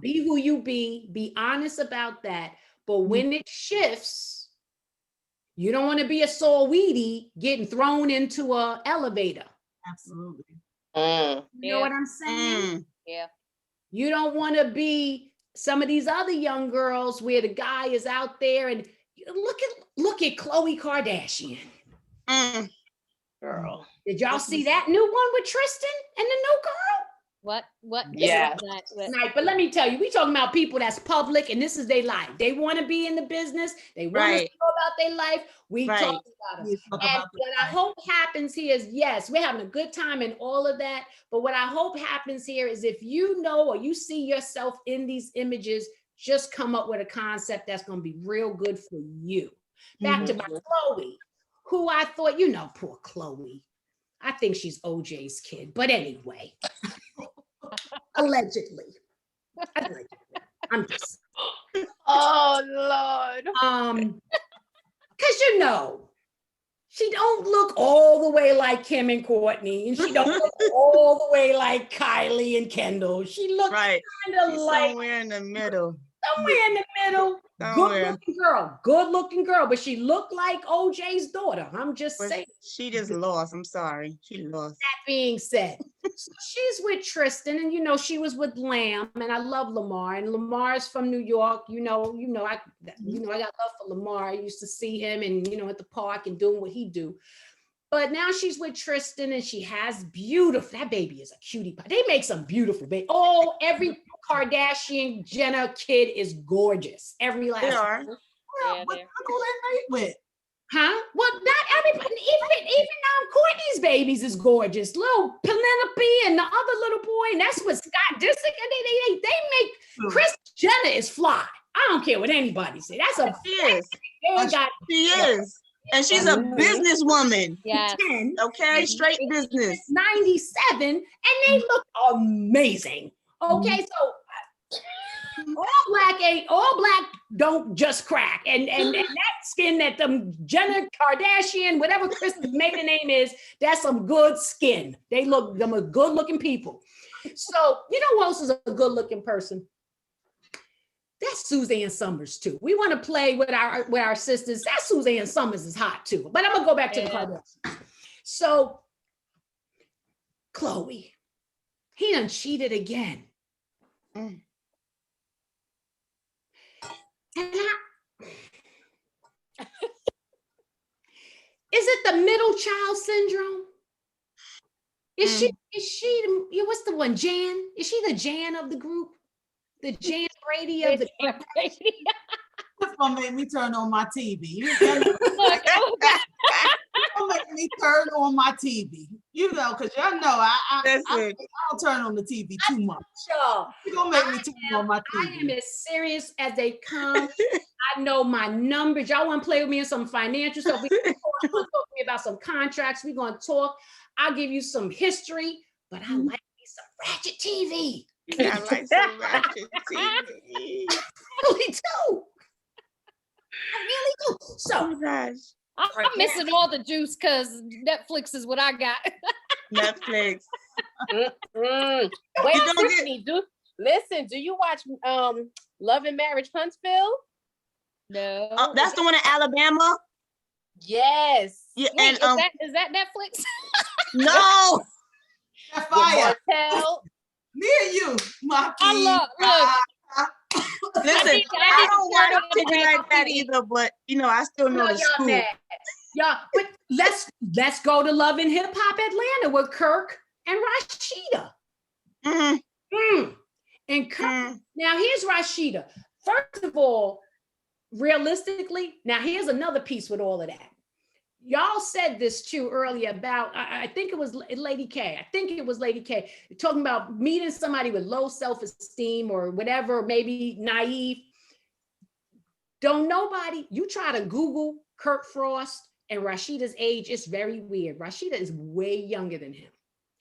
B: Be who you be honest about that. But when it shifts, you don't want to be a soul weedy getting thrown into an elevator.
C: Absolutely.
B: You know what I'm saying?
F: Yeah.
B: You don't want to be some of these other young girls where the guy is out there and look at Khloe Kardashian.
F: Girl.
B: Did y'all see that new one with Tristan and the new girl?
F: What?
D: Yeah.
B: But let me tell you, we talking about people that's public and this is their life. They want to be in the business. They want to know about their life. We talk about it. And what I hope happens here is, yes, we're having a good time and all of that. But what I hope happens here is if you know or you see yourself in these images, just come up with a concept that's going to be real good for you. Back to my Khloe, who I thought, you know, poor Khloe. I think she's OJ's kid. But anyway. Allegedly. I'm just.
F: Oh Lord.
B: Because you know, she don't look all the way like Kim and Courtney, and she don't look all the way like Kylie and Kendall. She looks kind of like
E: somewhere in the middle.
B: Somewhere in the middle. Good looking girl, but she looked like OJ's daughter. I'm just saying.
E: She just lost. I'm sorry. She lost.
B: That being said, so she's with Tristan, and you know, she was with Lamb, and I love Lamar, and Lamar's from New York. I got love for Lamar. I used to see him and at the park and doing what he do. But now she's with Tristan and she has that baby is a cutie pie. They make some beautiful baby. Oh, every Kardashian Jenner kid is gorgeous. Every last one.
C: What uncle they mate with?
B: Huh? Well, not everybody. Even Courtney's babies is gorgeous. Little Penelope and the other little boy, and that's what Scott Disick and they make. Kris Jenner is fly. I don't care what anybody say. That's a
E: she is. And she's a businesswoman.
F: Yeah.
E: Okay, straight business.
B: 97, and they look amazing. Okay, so all black don't just crack. And that skin that them Jenner, Kardashian, whatever Kris's maiden name is, that's some good skin. Them are good looking people. So you know who else is a good looking person? That's Suzanne Summers too. We want to play with our sisters. That Suzanne Summers is hot too. But I'm gonna go back to the Kardashians. So Khloe, he done cheated again. And Is it the middle child syndrome? Is she, what's the one, Jan? Is she the Jan of the group? The Jan Brady of the
C: That's gonna make me turn on my TV. You're gonna make me turn on my TV. You know, because y'all know I don't turn on the TV too much. You're gonna make me turn on my TV.
B: I am as serious as they come. I know my numbers. Y'all want to play with me in some financial stuff? We're going to talk to me about some contracts. We're going to talk. I'll give you some history, but I like me some ratchet TV.
E: I like some ratchet TV.
B: I really do. I really do. So,
E: Oh gosh.
F: I'm missing all the juice because Netflix is what I got.
E: Netflix.
F: Wait, Tiffany, do you watch Love and Marriage Huntsville? No.
E: Oh, that's the one in Alabama?
F: Yes.
E: Yeah,
F: wait,
E: and
F: is that Netflix?
E: no.
C: Fire.
F: Martell.
C: Me and you, my
F: I love, look.
E: Listen, I don't watch TV like that either, but you know, I still know the scoop.
B: Y'all, but let's go to Love and Hip Hop Atlanta with Kirk and Rashida. And Kirk, now here's Rashida. First of all, realistically, now here's another piece with all of that. Y'all said this too earlier about, I think it was Lady K. I think it was Lady K talking about meeting somebody with low self-esteem or whatever, maybe naive. Don't nobody, you try to Google Kirk Frost and Rashida's age, it's very weird. Rashida is way younger than him.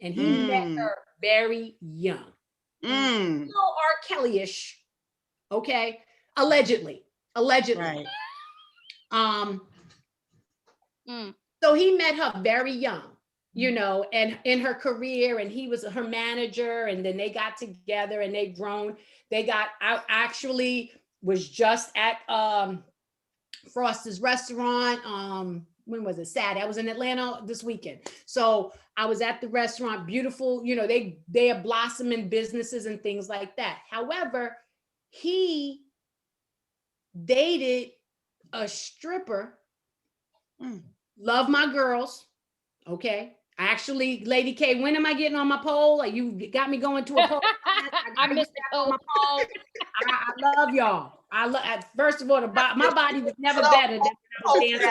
B: And he met her very young. A little R. Kelly-ish, okay? Allegedly. Right. So he met her very young, you know, and in her career, and he was her manager, and then they got together and they've grown. I actually was just at Frost's restaurant. When was it? Saturday. I was in Atlanta this weekend. So I was at the restaurant, beautiful, you know, they are blossoming businesses and things like that. However, he dated a stripper. Love my girls. Okay. Actually, Lady K, when am I getting on my pole? Like, you got me going to a pole. I missed that on my pole. I love y'all. First of all, my body was never better than when I was dancing.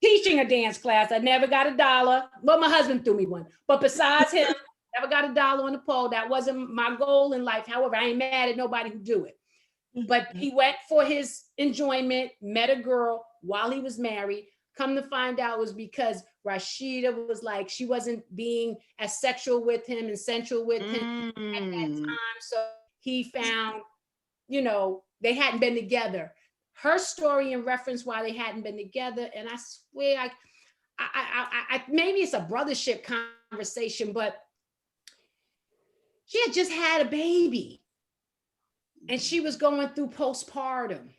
B: Teaching a dance class. I never got $1. Well, my husband threw me one. But besides him, never got $1 on the pole. That wasn't my goal in life. However, I ain't mad at nobody who do it. But he went for his enjoyment, met a girl while he was married. Come to find out, it was because Rashida was like, she wasn't being as sexual with him and sensual with him at that time. So he found, you know, they hadn't been together. Her story in reference why they hadn't been together, and I swear, I maybe it's a brothership conversation, but she had just had a baby, and she was going through postpartum.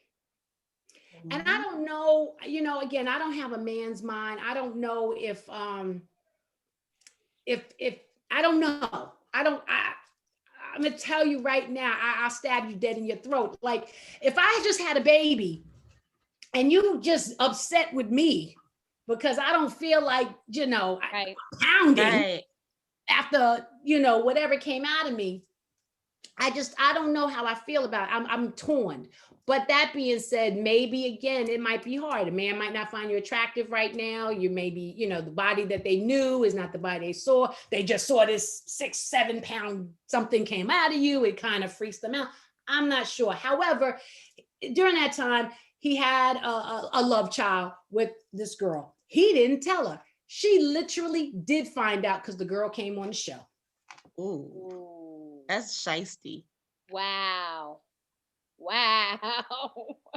B: And I don't know, you know, again, I don't have a man's mind. I don't know if I don't know. I'm gonna tell you right now, I'll stab you dead in your throat. Like, if I just had a baby and you just upset with me because I don't feel like, you know, pounding after, you know, whatever came out of me, I don't know how I feel about it. I'm torn. But that being said, maybe again, it might be hard. A man might not find you attractive right now. You may be, you know, the body that they knew is not the body they saw. They just saw this 6-7 pound something came out of you. It kind of freaks them out. I'm not sure. However, during that time, he had a love child with this girl. He didn't tell her. She literally did find out because the girl came on the show.
E: Ooh, that's shiesty.
F: Wow.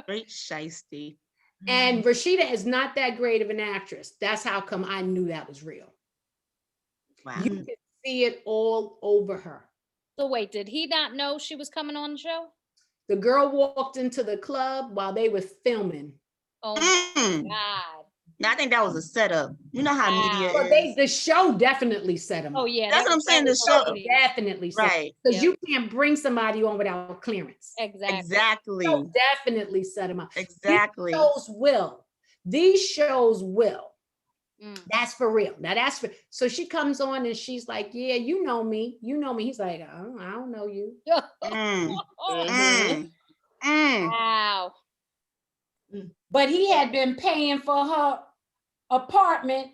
E: Great shiesty.
B: And Rashida is not that great of an actress. That's how come I knew that was real.
E: Wow.
B: You could see it all over her.
D: So wait, did he not know she was coming on the show?
B: The girl walked into the club while they were filming.
D: Oh my God.
E: Now, I think that was a setup. You know how media
B: Well,
E: is.
B: the show definitely set him up.
F: Oh yeah,
E: That's what I'm saying. The show,
B: Definitely set
E: right?
B: because you can't bring somebody on without clearance.
E: Exactly.
B: So definitely set him up.
E: Exactly.
B: These shows will.
F: Mm.
B: That's for real. Now that's for. So she comes on and she's like, "Yeah, you know me. You know me." He's like, "I don't know you."
F: Wow.
B: But he had been paying for her apartment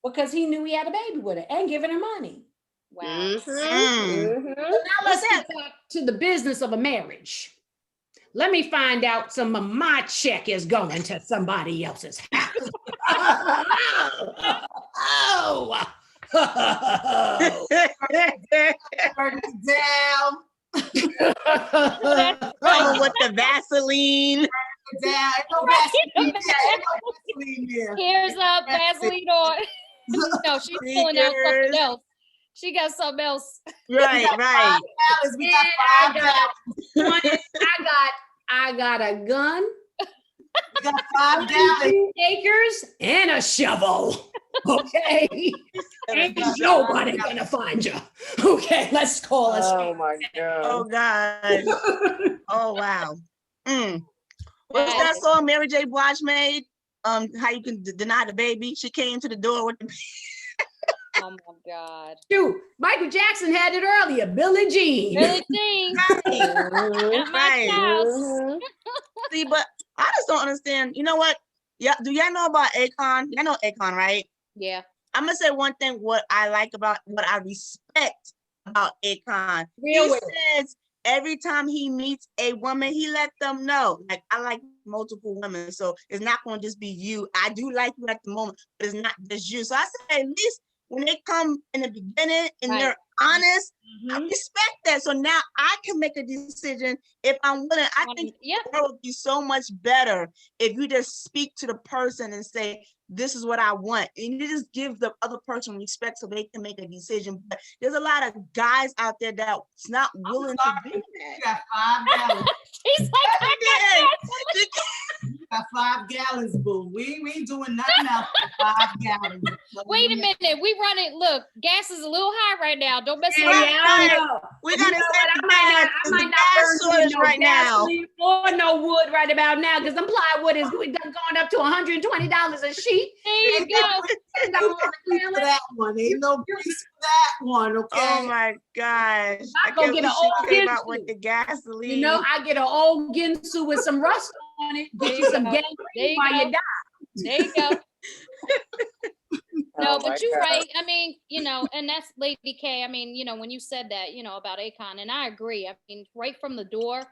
B: because he knew he had a baby with her and giving her money.
F: Wow.
B: So now let's get back to the business of a marriage. Let me find out some of my check is going to somebody else's house.
C: Burn it down.
E: Cover with the Vaseline.
C: Down. Ain't no Vaseline there. Ain't no Vaseline there.
F: Here's a Vaseline on. No, she's pulling out something else. She got something else.
E: Right.
C: We got $5.
B: I got a gun.
C: We got $5.
B: 2 acres and a shovel. Okay. Ain't nobody gonna find you. Okay, let's call us.
A: Oh my God.
E: Oh God. Oh wow. What's that song Mary J. Blige made? How you can deny the baby? She came to the door with the
F: Oh my God.
B: Dude, Michael Jackson had it earlier. Billie Jean.
F: Billie Jean.
E: Right. See, but I just don't understand. You know what? Yeah, do y'all know about Akon? Y'all know Akon, right?
F: Yeah.
E: I'm gonna say one thing. What I like about, what I respect about Akon,
B: Real
E: he
B: with
E: says every time he meets a woman, he let them know, like, I like multiple women, so it's not gonna just be you. I do like you at the moment, but it's not just you. So I say at least when they come in the beginning and they're honest, I respect that. So now I can make a decision if I'm willing. I think it would be so much better if you just speak to the person and say, this is what I want. And you just give the other person respect so they can make a decision. But there's a lot of guys out there that's not willing to do that.
C: You got $5.
F: He's like, I
C: got 5 gallons, boo. We ain't doing nothing else for 5 gallons.
F: Wait a minute. We run it. Look, gas is a little high right now. Don't mess with
E: We gotta say
B: I might not burn no
E: right now.
B: Or no wood right about now because them plywood is going up to $120 a sheet.
F: There you go.
C: For that one. Ain't no grease for that one, okay?
E: Oh my gosh.
B: I go get an old
E: came out
B: Ginsu.
E: with the gasoline.
B: You know, I get an old Ginsu with some rust on it. Get you some gangrene while you die.
F: There you go. No, but you're right. I mean, you know, and that's Lady K. I mean, you know, when you said that, you know, about Akon, and I agree. I mean, right from the door.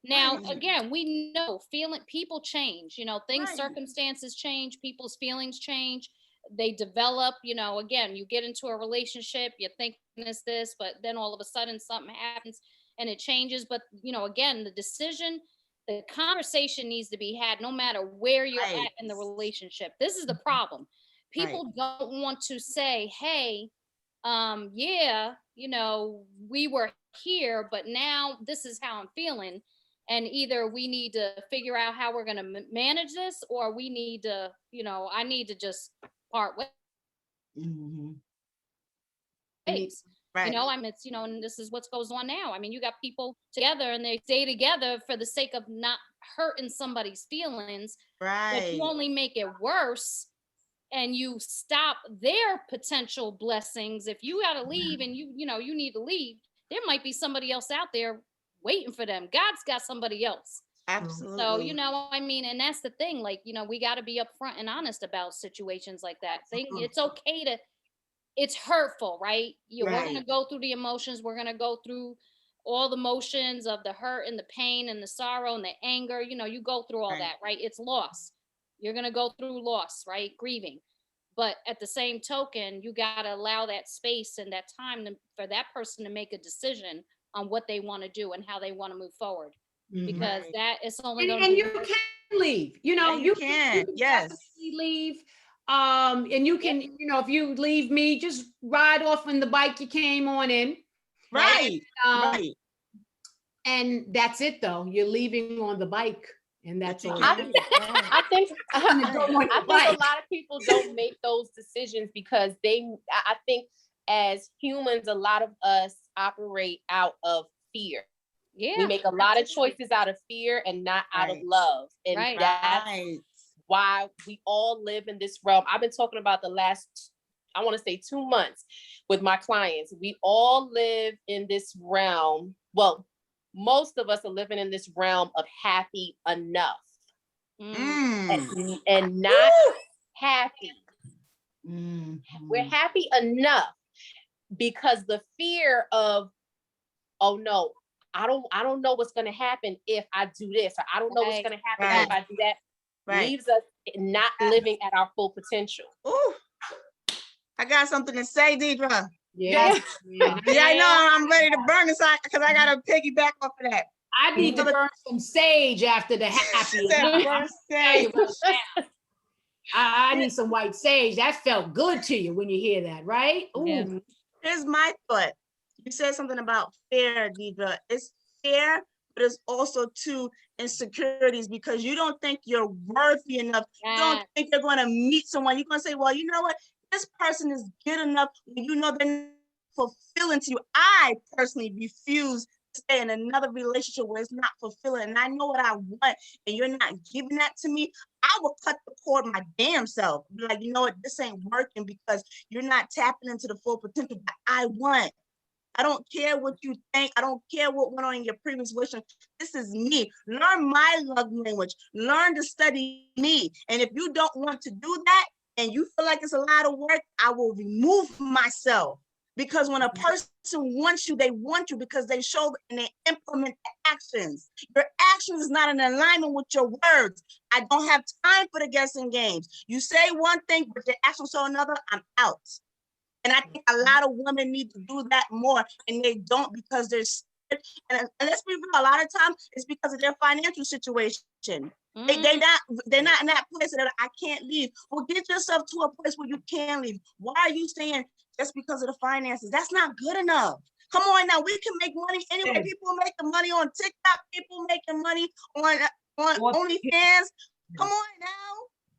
F: Now, again, we know people change, you know, circumstances change, people's feelings change. They develop, you know, again, you get into a relationship, you think it's this, but then all of a sudden something happens and it changes. But, you know, again, the conversation needs to be had no matter where you're at in the relationship. This is the problem. People don't want to say, hey, yeah, you know, we were here, but now this is how I'm feeling. And either we need to figure out how we're going to manage this, or we need to, you know, I need to just part ways.
E: Right.
F: You know, I mean, it's, you know, and this is what goes on now. I mean, you got people together and they stay together for the sake of not hurting somebody's feelings.
E: Right.
F: But you only make it worse and you stop their potential blessings. If you got to leave and you know, you need to leave, there might be somebody else out there waiting for them. God's got somebody else.
E: Absolutely.
F: So, you know, I mean, and that's the thing, like, you know, we got to be upfront and honest about situations like that. It's okay to, it's hurtful, right? We're going to go through the emotions. We're going to go through all the motions of the hurt and the pain and the sorrow and the anger. You know, you go through all that, right? It's loss. You're going to go through loss, right? Grieving. But at the same token, you got to allow that space and that time for that person to make a decision on what they want to do and how they want to move forward. Because that is only going to
B: be. And you can leave. You know, you can leave. And you can, you know, if you leave me, just ride off on the bike you came on in.
E: Right.
B: And that's it though. You're leaving on the bike. And that's all.
F: I think a lot of people don't make those decisions because I think as humans, a lot of us operate out of fear. Yeah. We make a lot of choices out of fear and not out of love. And that's why we all live in this realm. I've been talking about the last, I want to say 2 months with my clients. We all live in this realm. Well, most of us are living in this realm of happy enough and not happy. We're happy enough because the fear of, oh no, I don't know what's going to happen if I do this, or I don't know what's going to happen if I do that, leaves us not living at our full potential.
E: Ooh, I got something to say, Deedrae.
B: Yeah,
E: I know I'm ready to burn this because I got to piggyback off of that.
B: I need to burn some sage after the happy. I need some white sage. That felt good to you when you hear that, right? Ooh.
E: Yeah. Here's my thought. You said something about fear, Deedrae. It's fear, but it's also too insecurities because you don't think you're worthy enough. You don't think you're going to meet someone. You're going to say, well, you know what? This person is good enough. You know they're not fulfilling to you. I personally refuse to stay in another relationship where it's not fulfilling. And I know what I want, and you're not giving that to me. I will cut the cord my damn self. Be like, you know what? This ain't working because you're not tapping into the full potential that I want. I don't care what you think. I don't care what went on in your previous relationship. This is me. Learn my love language. Learn to study me. And if you don't want to do that and you feel like it's a lot of work, I will remove myself. Because when a person wants you, they want you because they show and they implement the actions. Your actions is not in alignment with your words. I don't have time for the guessing games. You say one thing, but your actions show another, I'm out. And I think a lot of women need to do that more, and they don't because they're scared. And let's be real, a lot of times it's because of their financial situation. They're not in that place that I can't leave. Well, get yourself to a place where you can leave. Why are you saying just because of the finances? That's not good enough. Come on now, we can make money anyway. People making money on TikTok. People making money on OnlyFans. Come on now.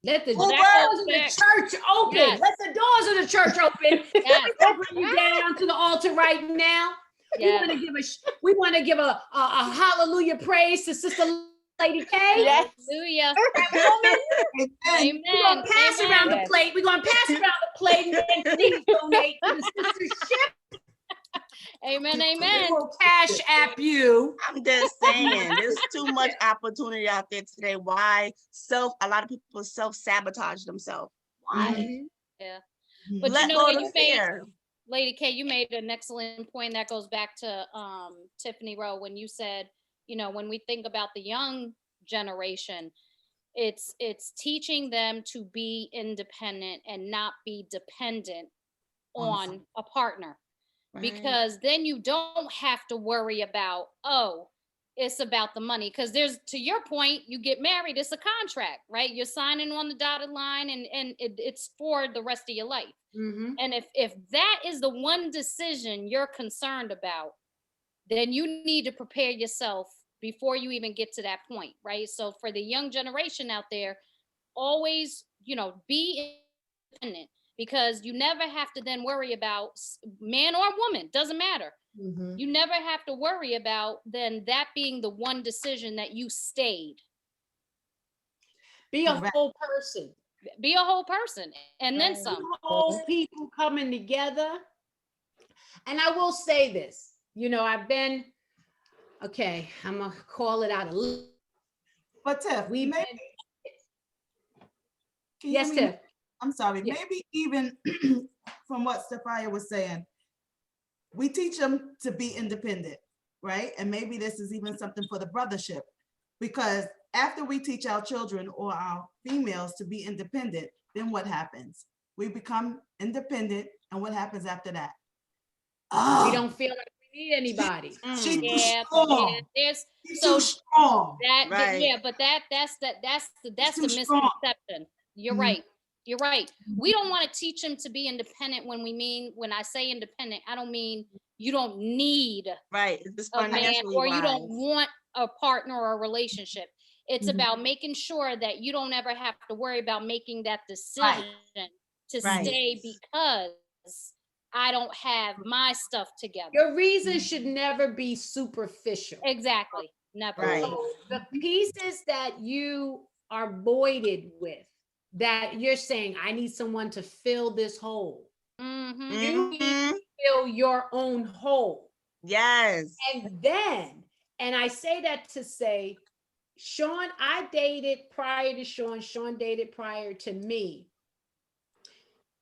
B: Let the doors of the church open. Yes. Let the doors of the church open. Yes. Bring you down to the altar right now. Yes. We want to give a hallelujah praise to Sister Lady K.
F: Yes. Hallelujah.
B: Amen. We're gonna pass around the plate. We're gonna pass around the plate and then please donate to the Sistahship.
F: Amen, amen.
B: We'll cash app you.
E: I'm just saying, there's too much opportunity out there today. Why a lot of people self-sabotage themselves? Why?
F: Mm-hmm. Yeah. But you know what you made, Lady K, you made an excellent point that goes back to TiffanieRo when you said, you know, when we think about the young generation, it's teaching them to be independent and not be dependent on a partner. Right. Because then you don't have to worry about, it's about the money. Because there's, to your point, you get married, it's a contract, right? You're signing on the dotted line and it's for the rest of your life. Mm-hmm. And if that is the one decision you're concerned about, then you need to prepare yourself before you even get to that point, right? So for the young generation out there, always, be independent. Because you never have to then worry about man or woman, doesn't matter. Mm-hmm. You never have to worry about then that being the one decision that you stayed.
B: Be a whole person.
F: Be a whole person and then some.
B: Whole people coming together. And I will say this, I've been, okay, I'm going to call it out a little.
C: But Tiff,
B: yes, Tiff.
C: I'm sorry, maybe even from what Stefire was saying, we teach them to be independent, right? And maybe this is even something for the brothership, because after we teach our children or our females to be independent, then what happens? We become independent, and what happens after that?
B: We don't feel like we need anybody.
C: She's too strong. She's too strong.
F: But that's the misconception. You're right. You're right. We don't want to teach them to be independent when I say independent, I don't mean you don't need
E: a man
F: or you don't want a partner or a relationship.
A: It's about making sure that you don't ever have to worry about making that decision to stay because I don't have my stuff together.
B: Your reason should never be superficial.
A: Exactly. Never.
E: Right.
B: So the pieces that you are voided with, that you're saying, I need someone to fill this hole. You need to fill your own hole.
E: Yes.
B: And then, and I say that to say, Sean, I dated prior to Sean. Sean dated prior to me.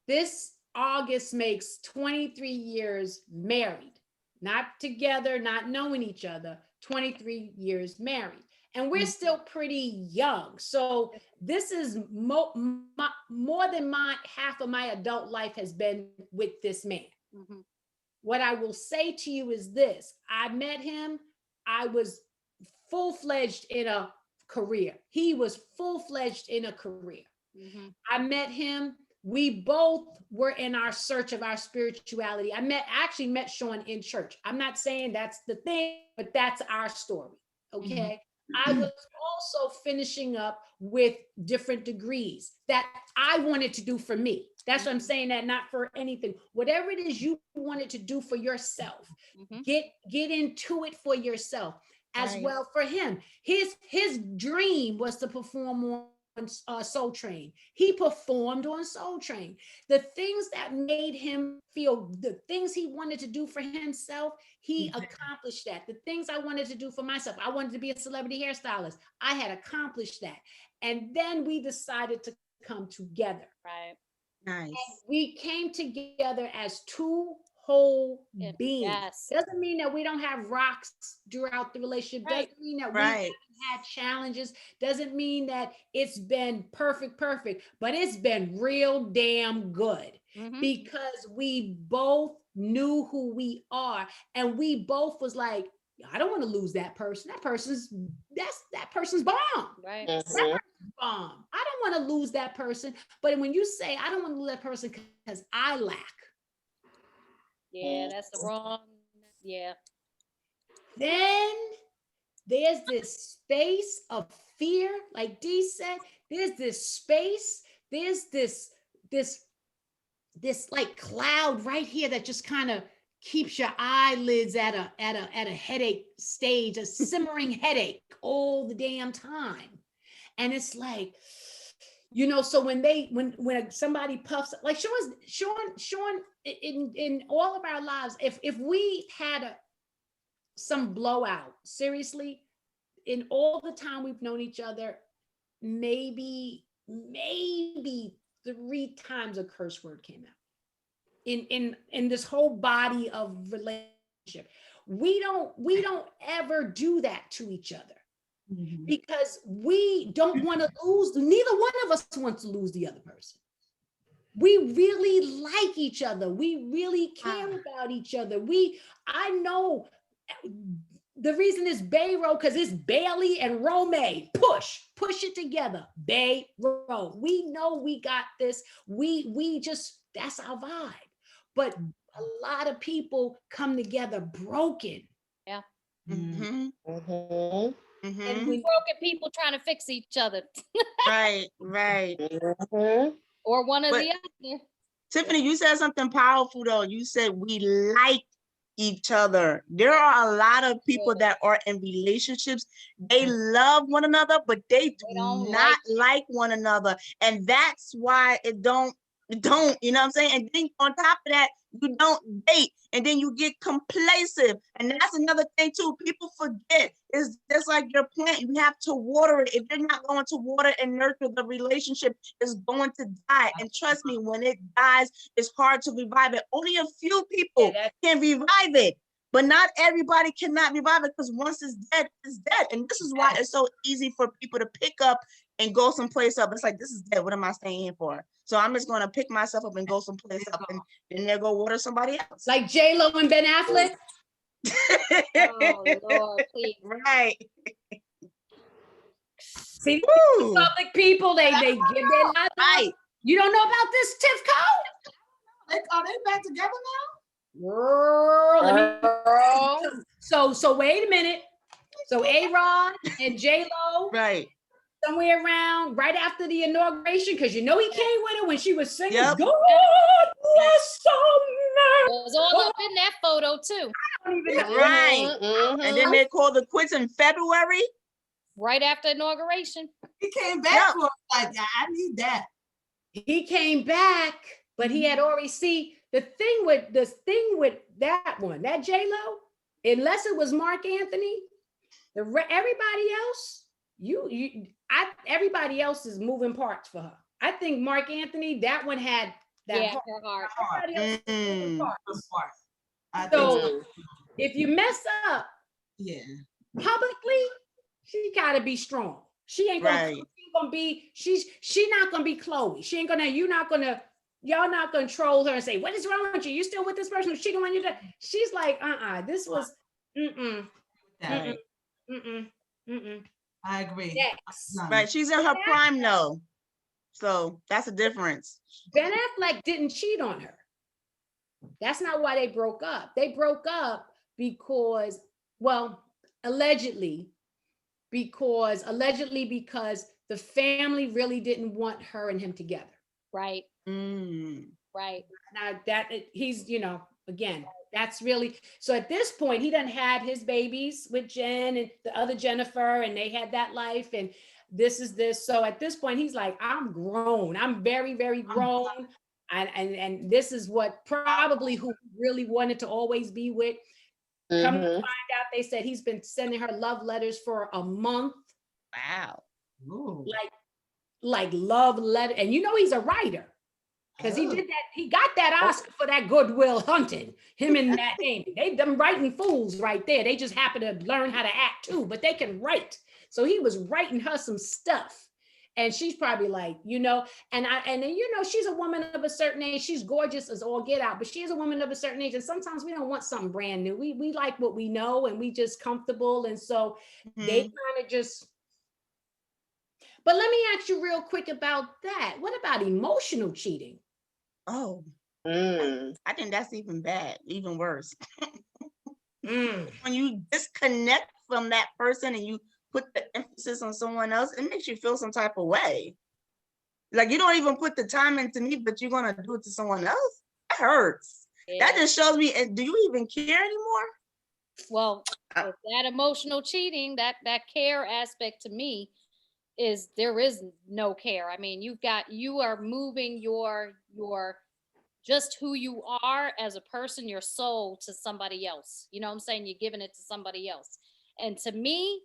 B: This August makes 23 years married, not together, not knowing each other, 23 years married. And we're still pretty young. So this is more than half of my adult life has been with this man. What I will say to you is this. I met him. I was full-fledged in a career. He was full-fledged in a career. I met him. We both were in our search of our spirituality. I actually met Sean in church. I'm not saying that's the thing, but that's our story. Okay. I was also finishing up with different degrees that I wanted to do for me. That's what I'm saying, that not for anything. Whatever it is you wanted to do for yourself, get into it for yourself as well. For him, his dream was to perform on Soul Train. He performed on Soul Train. The things that made him feel, the things he wanted to do for himself, he accomplished that. The things I wanted to do for myself, I wanted to be a celebrity hairstylist. I had accomplished that. And then we decided to come together.
A: Right.
E: Nice.
B: And we came together as two whole beings.
A: Yes.
B: Doesn't mean that we don't have rocks throughout the relationship. Doesn't mean that we haven't had challenges. Doesn't mean that it's been perfect, but it's been real damn good because we both knew who we are, and we both was like, I don't want to lose that person. That person's bomb.
A: Right.
B: That person's bomb. I don't want to lose that person. But when you say I don't want to lose that person because I lack.
A: Yeah, that's the wrong. Yeah.
B: Then there's this space of fear, like Dee said. There's this space. There's this like cloud right here that just kind of keeps your eyelids at a headache stage, a simmering headache all the damn time. And it's like, you know, so when somebody puffs, like Sean, in all of our lives, if we had some blowout, seriously, in all the time we've known each other, maybe 3 times a curse word came out in this whole body of relationship. We don't ever do that to each other. Because we don't want to lose, neither one of us wants to lose the other person. We really like each other. We really care about each other. I know the reason is Bayro, because it's Bailey and Romey. Push it together. Bayro. We know we got this. We just, that's our vibe. But a lot of people come together broken.
A: Yeah.
B: And when
A: broken people trying to fix each other.
E: Right.
A: Or one of the other.
E: Tiffany, you said something powerful though. You said we like each other. There are a lot of people that are in relationships. They love one another, but they do not like one another. And that's why it don't, you know what I'm saying? And then on top of that, you don't date, and then you get complacent. And that's another thing too. People forget. It's just like your plant. You have to water it. If you're not going to water and nurture, the relationship is going to die. And trust me, when it dies, it's hard to revive it. Only a few people can revive it. But not everybody cannot revive it, because once it's dead, it's dead. And this is why it's so easy for people to pick up and go someplace up. It's like, this is dead. What am I staying here for? So I'm just going to pick myself up and go someplace up, and then they'll go water somebody else.
B: Like J-Lo and Ben Affleck.
A: Oh, Lord, please.
E: Right.
B: See, public people, they give their lives.
E: Right.
B: You don't know about this, Tiff Co?
C: Are they back together now?
B: Girl, so wait a minute. So A-Rod and J-Lo,
E: Right.
B: somewhere around right after the inauguration, because you know he came with her when she was singing.
E: Yep.
B: God bless America.
F: It was all up in that photo too.
B: I don't even know.
E: Right.
F: Mhm.
E: And then they called the quits in February.
F: Right after inauguration.
C: He came back
E: Yep.
C: for it, like, I need that.
B: He came back, but he had already the thing with that one, that J-Lo, unless it was Mark Anthony, everybody else, everybody else is moving parts for her. I think Mark Anthony, that one had that heart.
F: Her heart.
B: Everybody else is moving parts.
C: I think
B: So
C: so.
B: if you mess up
C: Yeah.
B: publicly, she gotta be strong. She ain't gonna,
E: Right.
B: she not gonna be Chloe. She ain't gonna, y'all not gonna troll her and say, what is wrong with you? You still with this person who's cheating on you? She's like, this was,
C: Right. I agree.
B: Yes.
E: Right. She's in her prime though. So that's a difference.
B: Ben Affleck didn't cheat on her. That's not why they broke up. They broke up because, well, allegedly because the family really didn't want her and him together.
F: Right. Right.
B: Now he's, again, that's really, so at this point, he done had his babies with Jen and the other Jennifer, and they had that life, and this is this. So at this point, he's like, I'm grown. I'm very, very grown. And this is what probably who really wanted to always be with. Come to find out, they said he's been sending her love letters for a month.
E: Wow.
C: Ooh.
B: Like love letter. And he's a writer. Because he did that, he got that Oscar for that Good Will Hunting. Him and Matt Damon. They them writing fools right there. They just happen to learn how to act too, but they can write. So he was writing her some stuff. And she's probably like, and then she's a woman of a certain age. She's gorgeous as all get out, but she is a woman of a certain age. And sometimes we don't want something brand new. We like what we know, and we just comfortable. And so they kind of just. But let me ask you real quick about that. What about emotional cheating?
E: Oh, I think that's even bad, even worse. When you disconnect from that person and you put the emphasis on someone else, it makes you feel some type of way. Like you don't even put the time into me, but you're gonna do it to someone else. That hurts. Yeah. That just shows me, do you even care anymore?
F: Well, with that emotional cheating, that care aspect to me is there is no care. I mean, you are moving your just who you are as a person, your soul, to somebody else. You know what I'm saying? You're giving it to somebody else. And to me,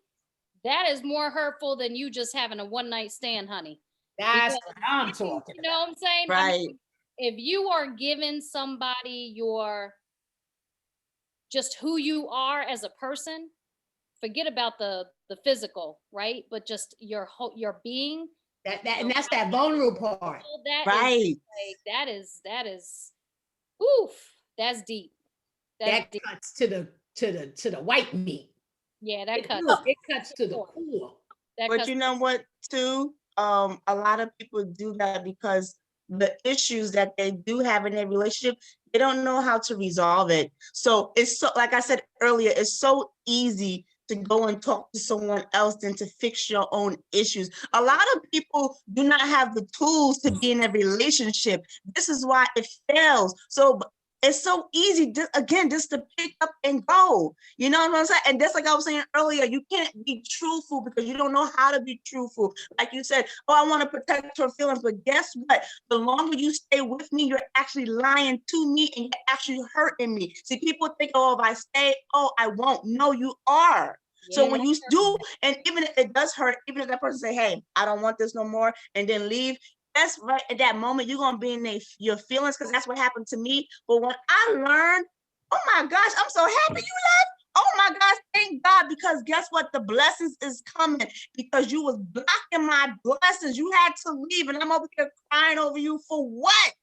F: that is more hurtful than you just having a one night stand, honey.
B: That's what I'm talking
F: You know what I'm saying?
E: Right.
F: I mean, if you are giving somebody your just who you are as a person, forget about the physical, right? But just your being.
B: And that's that vulnerable part.
E: Right.
F: That is oof, that's deep.
B: That cuts to the white meat.
F: Yeah, that cuts.
B: It cuts to the core.
E: But you know what, too? A lot of people do that because the issues that they do have in their relationship, they don't know how to resolve it. So it's so, like I said earlier, it's so easy to go and talk to someone else than to fix your own issues. A lot of people do not have the tools to be in a relationship. This is why it fails. So it's so easy, just to pick up and go. You know what I'm saying? And that's like I was saying earlier, you can't be truthful because you don't know how to be truthful. Like you said, I want to protect her feelings, but guess what? The longer you stay with me, you're actually lying to me and you're actually hurting me. See, people think, if I stay, I won't. No, you are. Yeah. So when you do, and even if it does hurt, even if that person say, hey, I don't want this no more, and then leave, that's right at that moment, you're going to be in your feelings, because that's what happened to me. But when I learned, oh my gosh, I'm so happy you left. Oh my gosh, thank God, because guess what? The blessings is coming because you was blocking my blessings. You had to leave, and I'm over here crying over you for what?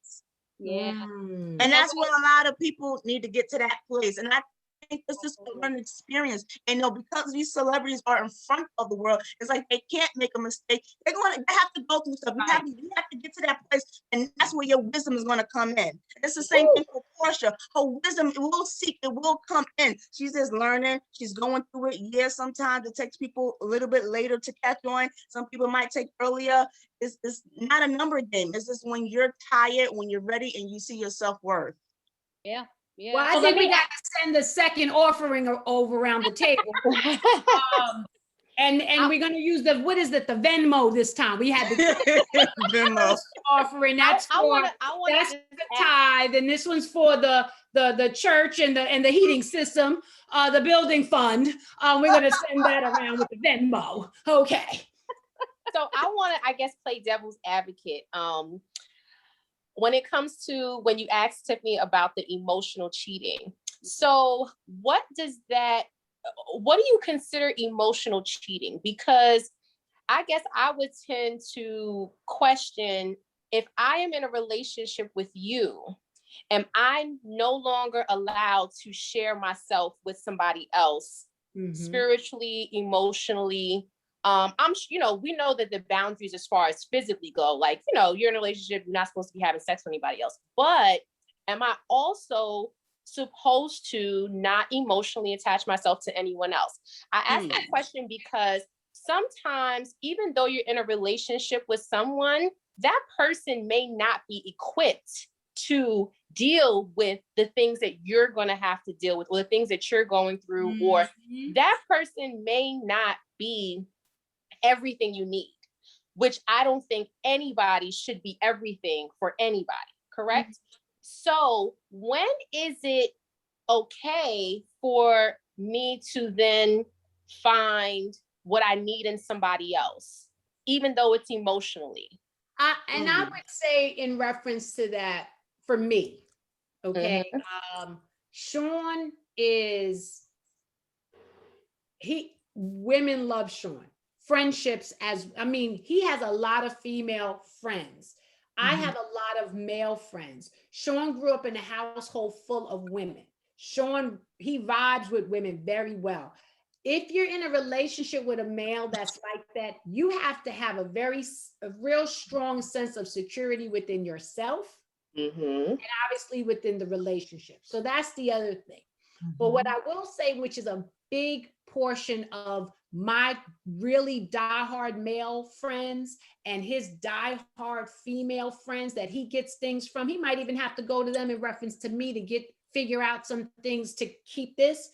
F: Yeah.
E: And that's what a lot of people need to get to that place. And I think it's just a learning experience. And because these celebrities are in front of the world, it's like they can't make a mistake. They have to go through stuff. You have to get to that place, and that's where your wisdom is going to come in. It's the same thing for Porsha. Her wisdom, it will come in. She's just learning. She's going through it. Yeah, sometimes it takes people a little bit later to catch on. Some people might take earlier. It's not a number game. It's just when you're tired, when you're ready, and you see your self-worth.
F: Yeah. Yeah.
B: Well, I think we got to send the second offering over around the table. And we're going to use the Venmo this time. We had the Venmo offering. That's that's the tithe, and this one's for the church and the heating system, the building fund. We're going to send that around with the Venmo. Okay.
F: So I want to, I guess, play devil's advocate. When it comes to when you asked Tiffany about the emotional cheating. So what do you consider emotional cheating? Because I guess I would tend to question, if I am in a relationship with you, am I no longer allowed to share myself with somebody else, spiritually, emotionally? We know that the boundaries as far as physically go, like, you're in a relationship, you're not supposed to be having sex with anybody else, but am I also supposed to not emotionally attach myself to anyone else? I ask that question because sometimes, even though you're in a relationship with someone, that person may not be equipped to deal with the things that you're going to have to deal with, or the things that you're going through, or that person may not be everything you need, which I don't think anybody should be everything for anybody, correct? So when is it okay for me to then find what I need in somebody else, even though it's emotionally?
B: I would say, in reference to that, for me, okay, Sean women love Sean. Friendships, he has a lot of female friends. I have a lot of male friends. Sean grew up in a household full of women. Sean, he vibes with women very well. If you're in a relationship with a male that's like that, you have to have a real strong sense of security within yourself, and obviously within the relationship. So that's the other thing. But what I will say, which is a big portion of my really diehard male friends and his diehard female friends that he gets things from, he might even have to go to them in reference to me to figure out some things to keep this.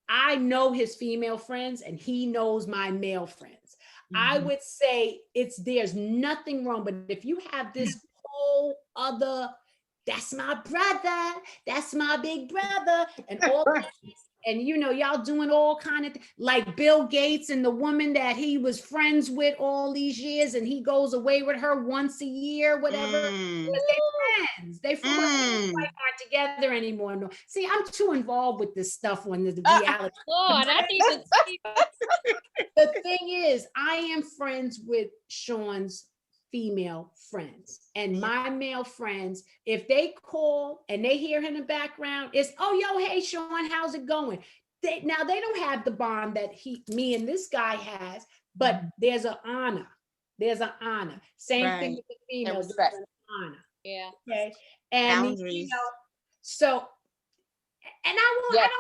B: I know his female friends and he knows my male friends. I would say there's nothing wrong, but if you have this whole other, that's my brother, that's my big brother, and all that, and y'all doing all kind of like Bill Gates and the woman that he was friends with all these years, and he goes away with her once a year, whatever. They're friends. They aren't together anymore. No. See, I'm too involved with this stuff on the reality. The thing is, I am friends with Sean's female friends, and my male friends, if they call and they hear him in the background, it's, oh, yo, hey, Sean, how's it going? They don't have the bond that me and this guy has, but there's an honor. Same thing with the females. There's an honor.
F: Yeah.
B: Okay. And
E: boundaries.
B: So, and I don't.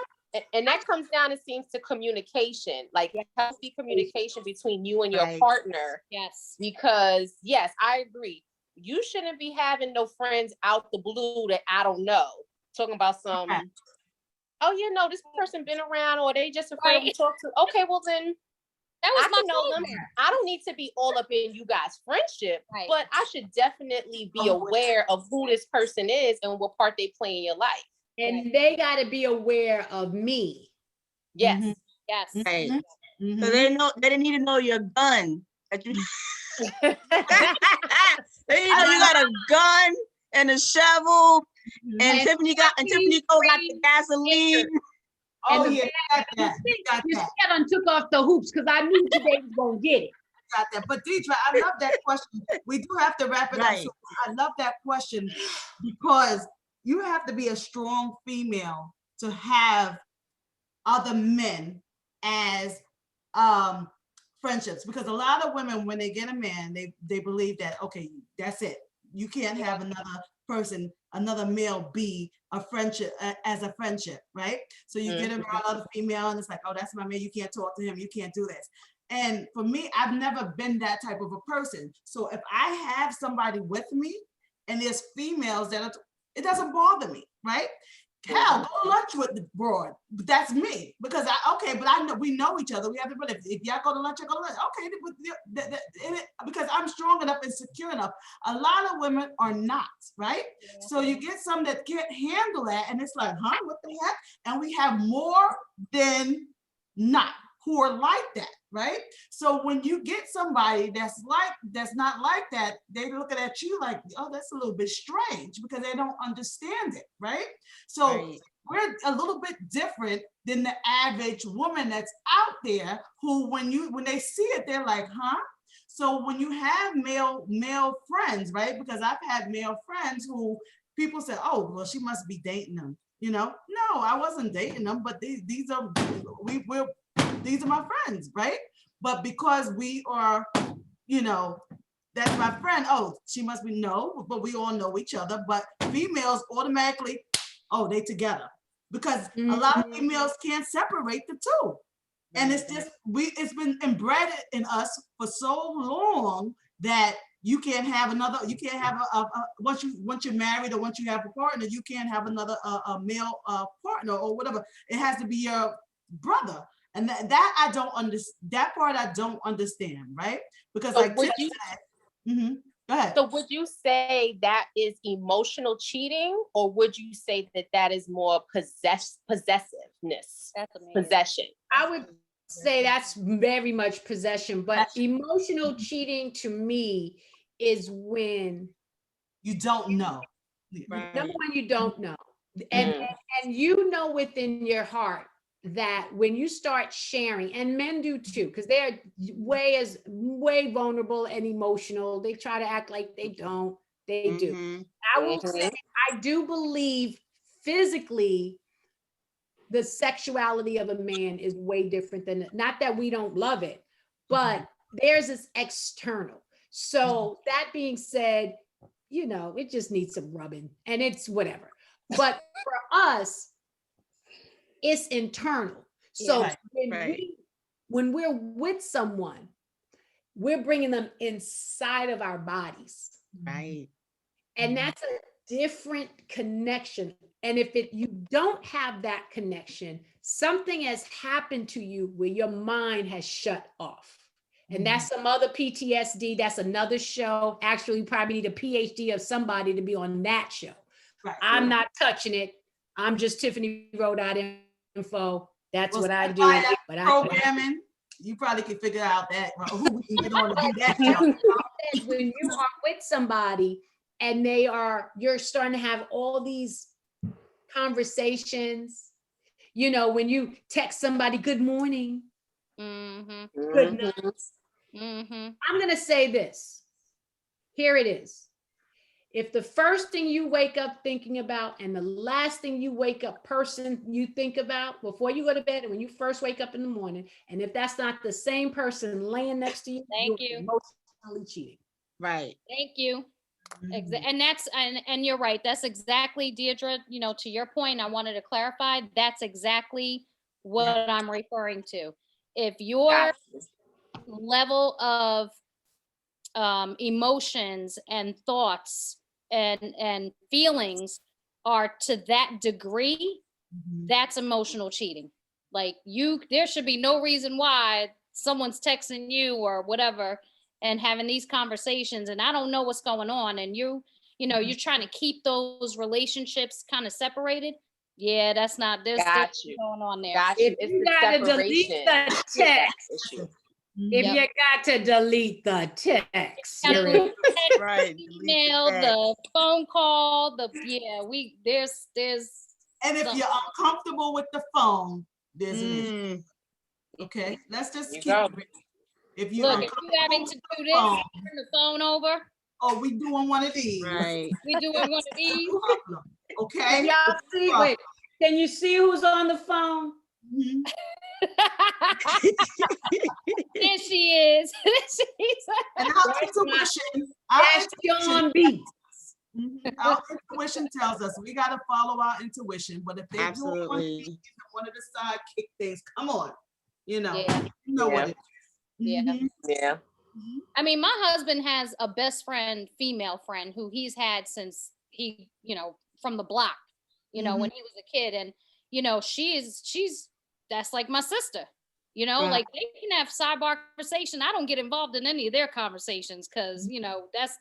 F: And that comes down, it seems, to communication, like healthy communication between you and your partner. Yes. Because yes, I agree. You shouldn't be having no friends out the blue that I don't know, talking about some, this person been around, or they just a friend we talk to. Okay, well then, that was I know them. I don't need to be all up in you guys' friendship, but I should definitely be aware of who this person is and what part they play in your life.
B: And they got to be aware of me.
F: Yes. Yes.
E: Right. So they need to know your gun. They need to know you got a gun and a shovel, and Tiffany Co got the gasoline.
C: Oh yeah, got that.
B: You took off the hoops because I knew today was gonna get it.
C: Got that. But Deedrae, I love that question. We do have to wrap it up. So I love that question because you have to be a strong female to have other men as friendships, because a lot of women, when they get a man, they believe that, okay, that's it. You can't have another person, another male be a friendship as a friendship, right? So you get around other female and it's like, oh, that's my man, you can't talk to him, you can't do this. And for me, I've never been that type of a person. So if I have somebody with me and there's females it doesn't bother me, right? Hell, go to lunch with the broad. But that's me, because but I know we know each other. We have to. If y'all go to lunch, I go to lunch. Okay, because I'm strong enough and secure enough. A lot of women are not, right? Yeah. So you get some that can't handle that, and it's like, huh, what the heck? And we have more than not who are like that, right? So when you get somebody that's not like that, they looking at you like, oh, that's a little bit strange, because they don't understand it, right? So we're a little bit different than the average woman that's out there, who when they see it, they're like, huh? So when you have male friends, right? Because I've had male friends who people say, oh, well, she must be dating them. You know, no, I wasn't dating them, but these are my friends, right? But because we are, that's my friend. Oh, she must be, no, but we all know each other. But females automatically, oh, they together, because a lot of females can't separate the two. And it's just, it's been inbred in us for so long that you can't have once you're married or once you have a partner, you can't have another male partner or whatever. It has to be your brother. And that I don't understand. That part I don't understand, right? Because like Tiff said, go ahead.
F: So would you say that is emotional cheating, or would you say that is more possessiveness? Possession.
B: I would say that's very much possession, but emotional cheating to me is when
C: you don't know.
B: Right. Number one, you don't know, and you know within your heart that when you start sharing, and men do too, because they're way vulnerable and emotional. They try to act like they don't. They do. I will say, I do believe physically the sexuality of a man is way different than, not that we don't love it, but theirs is external. So that being said, it just needs some rubbing and it's whatever. But for us, it's internal. So when we're with someone, we're bringing them inside of our bodies.
E: Right.
B: And that's a different connection. And if you don't have that connection, something has happened to you where your mind has shut off. And that's some other PTSD. That's another show. Actually, you probably need a PhD of somebody to be on that show. Right. I'm not touching it. I'm just TiffanieRo.info. That's what I do. But
C: programming, you probably can figure out that who we can get on to do that show.
B: When you are with somebody and you're starting to have all these conversations, when you text somebody, good morning, good night. I'm going to say this. Here it is. If the first thing you wake up thinking about and the last thing you wake up person you think about before you go to bed and when you first wake up in the morning, and if that's not the same person laying next to you, you're emotionally cheating.
E: Right.
G: Thank you. And that's, and you're right. That's exactly, Deedrae, to your point, I wanted to clarify, that's exactly what I'm referring to. If your level of emotions and thoughts and feelings are to that degree, that's emotional cheating. Like there should be no reason why someone's texting you or whatever and having these conversations, and I don't know what's going on, and you're trying to keep those relationships kind of separated. Yeah, that's not, there's going on there.
B: If you gotta delete the text, if you got to delete the text,
E: right?
G: Email, the phone call, there's.
C: And if you're uncomfortable with the phone, there's an issue. Okay, let's just keep it. If you
G: having to do this, turn the phone over.
C: Oh, we doing one of these.
E: Right.
G: We doing one of these.
C: Okay.
B: Y'all see? Wait, can you see who's on the phone?
G: There she is.
C: And our intuition tells us we got to follow our intuition. But if they do one of the sidekick things, come on, you know what it is.
F: Yeah.
G: I mean, my husband has a best friend, female friend, who he's had since he, from the block, when he was a kid. And, that's like my sister, like they can have sidebar conversation. I don't get involved in any of their conversations because,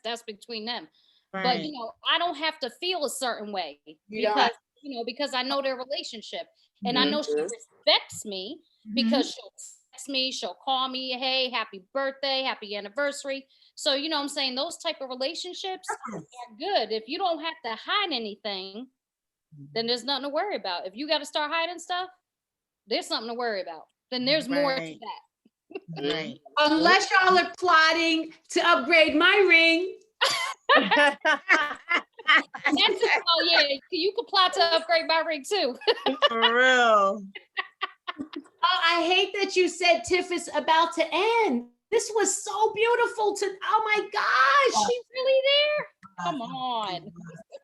G: that's between them. But, I don't have to feel a certain way because I know their relationship and I know she respects me because she'll text me, she'll call me, hey, happy birthday, happy anniversary. So, I'm saying those type of relationships are good. If you don't have to hide anything, then there's nothing to worry about. If you got to start hiding stuff, there's something to worry about. Then there's more to that.
C: Right.
B: Unless y'all are plotting to upgrade my ring.
G: That's it. Oh yeah, you could plot to upgrade my ring too.
E: For real.
B: Oh, I hate that you said Tiff is about to end. This was so beautiful oh my gosh, she's really there. Come on.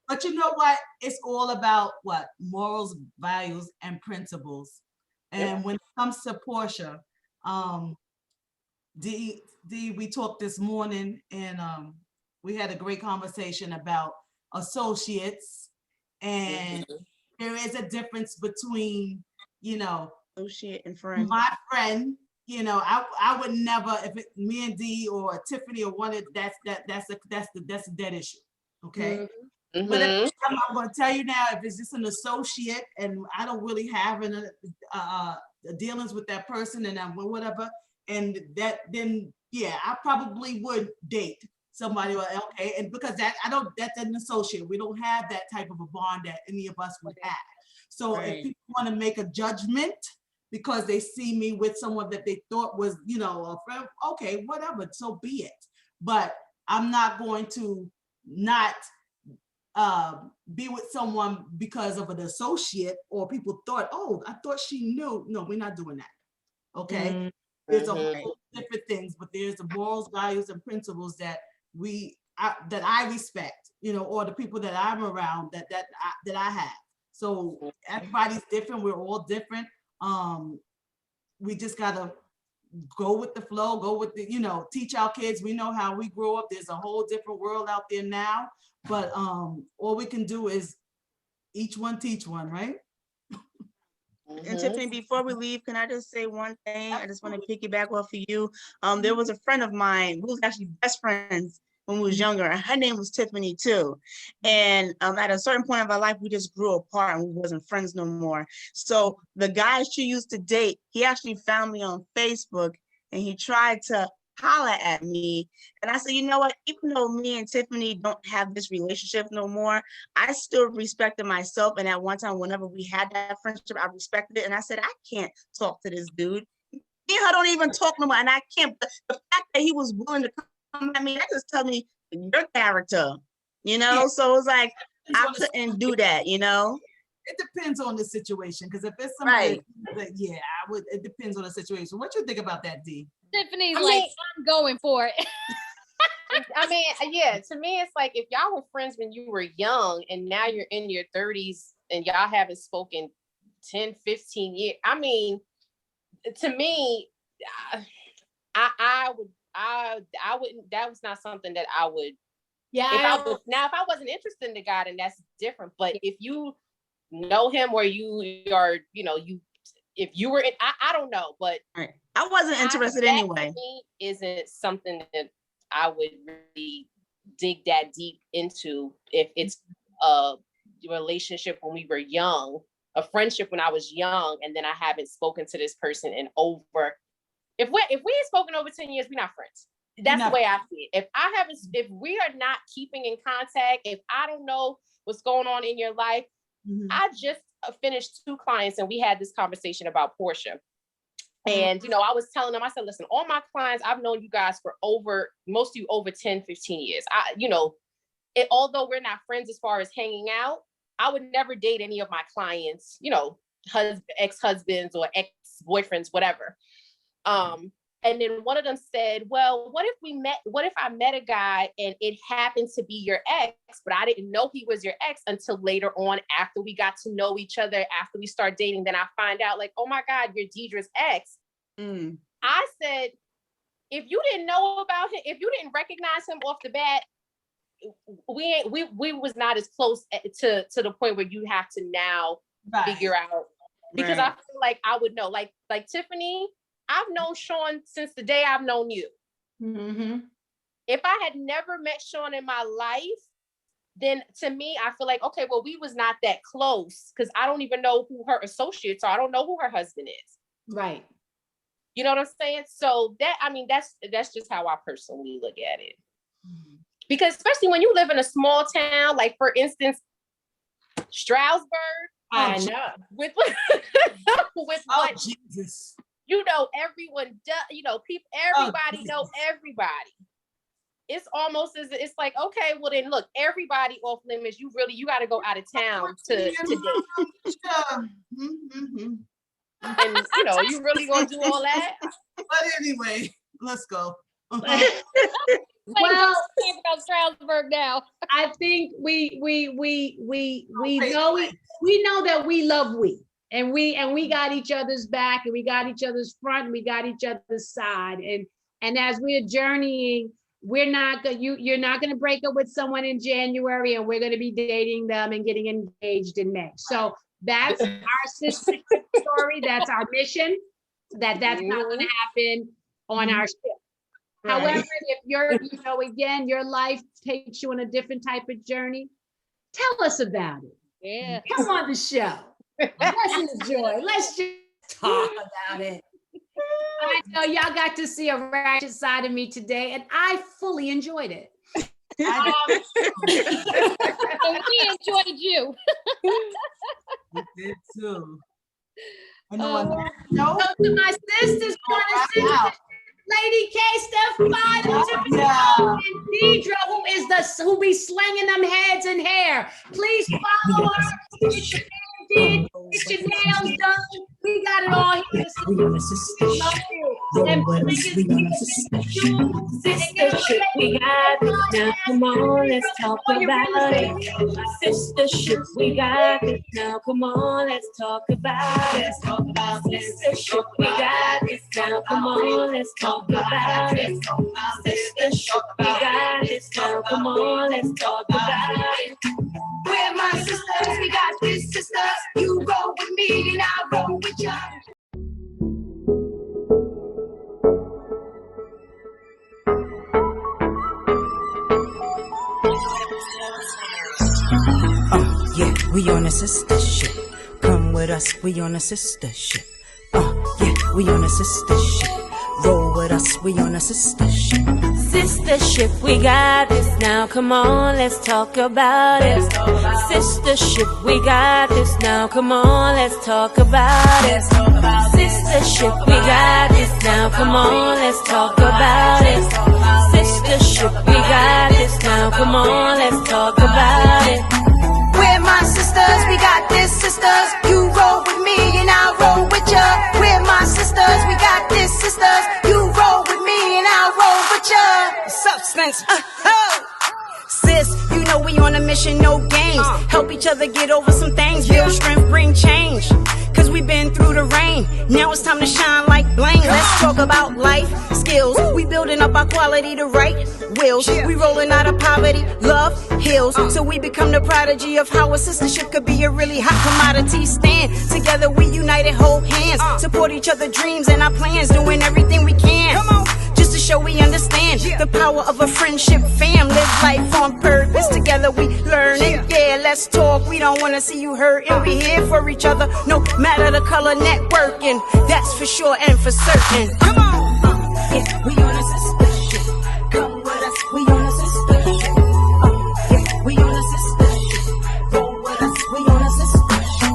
C: But you know what? It's all about what? Morals, values, and principles. And when it comes to Porsha, we talked this morning and we had a great conversation about associates, and there is a difference between,
E: associate and friend.
C: My friend, I would never, if me and Dee or Tiffany or one of that's a dead issue. Okay. But I'm going to tell you now, if it's just an associate and I don't really have any dealings with that person and whatever, and then I probably would date somebody. Okay, and because that's an associate. We don't have that type of a bond that any of us would have. So if people want to make a judgment because they see me with someone that they thought was, a friend, okay, whatever, so be it. But I'm not going to not be with someone because of an associate or people thought, oh, I thought she knew. No, we're not doing that. Okay. There's a whole different things, but there's the morals, values, and principles that I respect, or the people that I'm around that I have. So everybody's different. We're all different. We just gotta go with the flow, go with the, teach our kids. We know how we grew up. There's a whole different world out there now. But all we can do is each one teach one, right?
E: And Tiffany, before we leave, can I just say one thing? I just want to piggyback off of you. There was a friend of mine who was actually best friends when we was younger. Her name was Tiffany too. And at a certain point of our life, we just grew apart and we wasn't friends no more. So the guy she used to date, he actually found me on Facebook and he tried to holler at me. And I said, you know what, even though me and Tiffany don't have this relationship no more, I still respected myself. And at one time, whenever we had that friendship, I respected it. And I said, I can't talk to this dude. Me and her don't even talk no more. And I can't, but the fact that he was willing to come at me, that just tell me your character, So it was like, I couldn't do that,
C: It depends on the situation. Because if it's somebody that, I would, it depends on the situation. What you think about that, Dee?
G: Tiffany's I'm going for it.
F: I mean, to me, it's like if y'all were friends when you were young and now you're in your 30s and y'all haven't spoken 10, 15 years. I mean, to me, I wouldn't, that was not something that I would.
B: Yeah.
F: If I wasn't interested in the guy, then that's different. But if you know him or you are, if you were in, I don't know, but
E: I wasn't interested anyway.
F: Isn't something that I would really dig that deep into if it's a relationship when we were young, a friendship when I was young, and then I haven't spoken to this person in over. If we ain't spoken over 10 years, we're not friends. That's the way I see it. If we are not keeping in contact, if I don't know what's going on in your life, I just finished 2 clients and we had this conversation about Porsha. And, I was telling them, I said, listen, all my clients, I've known you guys for most of you over 10, 15 years. Although we're not friends as far as hanging out, I would never date any of my clients, ex-husbands or ex-boyfriends, whatever. And then one of them said, well, what if I met a guy and it happened to be your ex, but I didn't know he was your ex until later on after we got to know each other, after we start dating, then I find out like, oh my God, you're Deedrae's ex. I said, if you didn't know about him, if you didn't recognize him off the bat, we was not as close to the point where you have to now figure out, because I feel like I would know, like Tiffany, I've known Sean since the day I've known you. If I had never met Sean in my life, then to me, I feel like, okay, well, we was not that close because I don't even know who her associates are. I don't know who her husband is.
B: Right.
F: You know what I'm saying? So that's just how I personally look at it. Because especially when you live in a small town, like for instance, Stroudsburg.
B: I know.
F: With
C: Jesus.
F: You know, everyone does, you know, everybody know everybody. It's almost as it's like, okay, well then look, everybody off limits. You got to go out of town to date. And you know, you really gonna do all that?
C: But anyway, let's go.
B: Well,
G: about Stroudsburg now.
B: I think we know that we love and we got each other's back, and we got each other's front, and we got each other's side, and as we're journeying, you're not going to break up with someone in January, and we're going to be dating them and getting engaged in May. So that's our sister story. That's our mission. That's not going to happen on our ship. Right. However, if your life takes you on a different type of journey, tell us about it.
G: Yeah.
B: Come on the show. Let's enjoy. Let's just talk about it. I know y'all got to see a ratchet side of me today, and I fully enjoyed it.
G: And we enjoyed you.
C: We did too.
B: So to my sisters, Lady K, Stefania Johnson, and Deedrae, who be slinging them heads and hair. Please follow her. Get your hair did, get your nails done. We got it all here.
A: We on a sistership. Sistahship, we got it. Now come on, let's talk about it. Sistahship, we got it. Now come on, let's talk about it. Sistahship, we got it. Now come on, let's talk about it. Sistahship, we got it. Now come on, let's talk about it.
D: We're my sisters, we got this sisters. You roll with me and I roll with you.
A: Yeah, we on a sistership. Come with us, we on a sistership. Yeah, we on a sistership. Roll with us, we on a sistership. Sistahship, we got this now. Come on, let's talk about it. Sistahship, we got this now. Come on, let's talk about it. Sistahship, we got this now. Come on, let's talk about it. Sistahship, we got this now. Come on, let's talk about it.
D: We're my sisters, we got this sisters. You roll with me and I roll with ya. We're my sisters, we got this sisters. You roll with me and I roll with ya.
A: Substance, sis, you know we on a mission, no games. Help each other get over some things, build strength, bring change. Cause we been through the rain, now it's time to shine like bling. Let's talk about life skills. We building up our quality to right wills. We rolling out of poverty, love heals. So we become the prodigy of how a sistership could be a really hot commodity. Stand together, we united, hold hands. Support each other dreams and our plans, doing everything we can. Come on. Just to show we understand the power of a friendship fam. Live life on purpose, together we learn it. Yeah, let's talk, we don't wanna see you hurt. And we here for each other, no matter the color, networking. That's for sure and for certain. Come on! Yeah, we on a sistership. Come with us, we on a sistership. Yeah, we on a sistership. Roll with us, we on a sistership.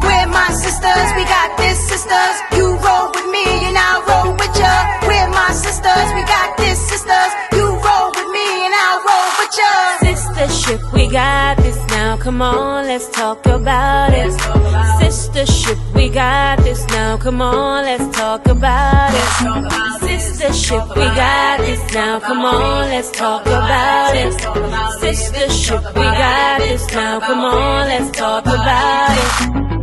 D: We're my sisters, we got this sisters. You roll with me and I roll with ya. We're my sisters, we got this sisters. You roll with me and I roll with ya.
A: Sistahship, we got this now. come on, let's talk about it. Sistahship, we got this now, come on, let's talk about it. Sistahship, we got this now, come on, let's talk about it. Sistahship, we got this now, come on, let's talk about it.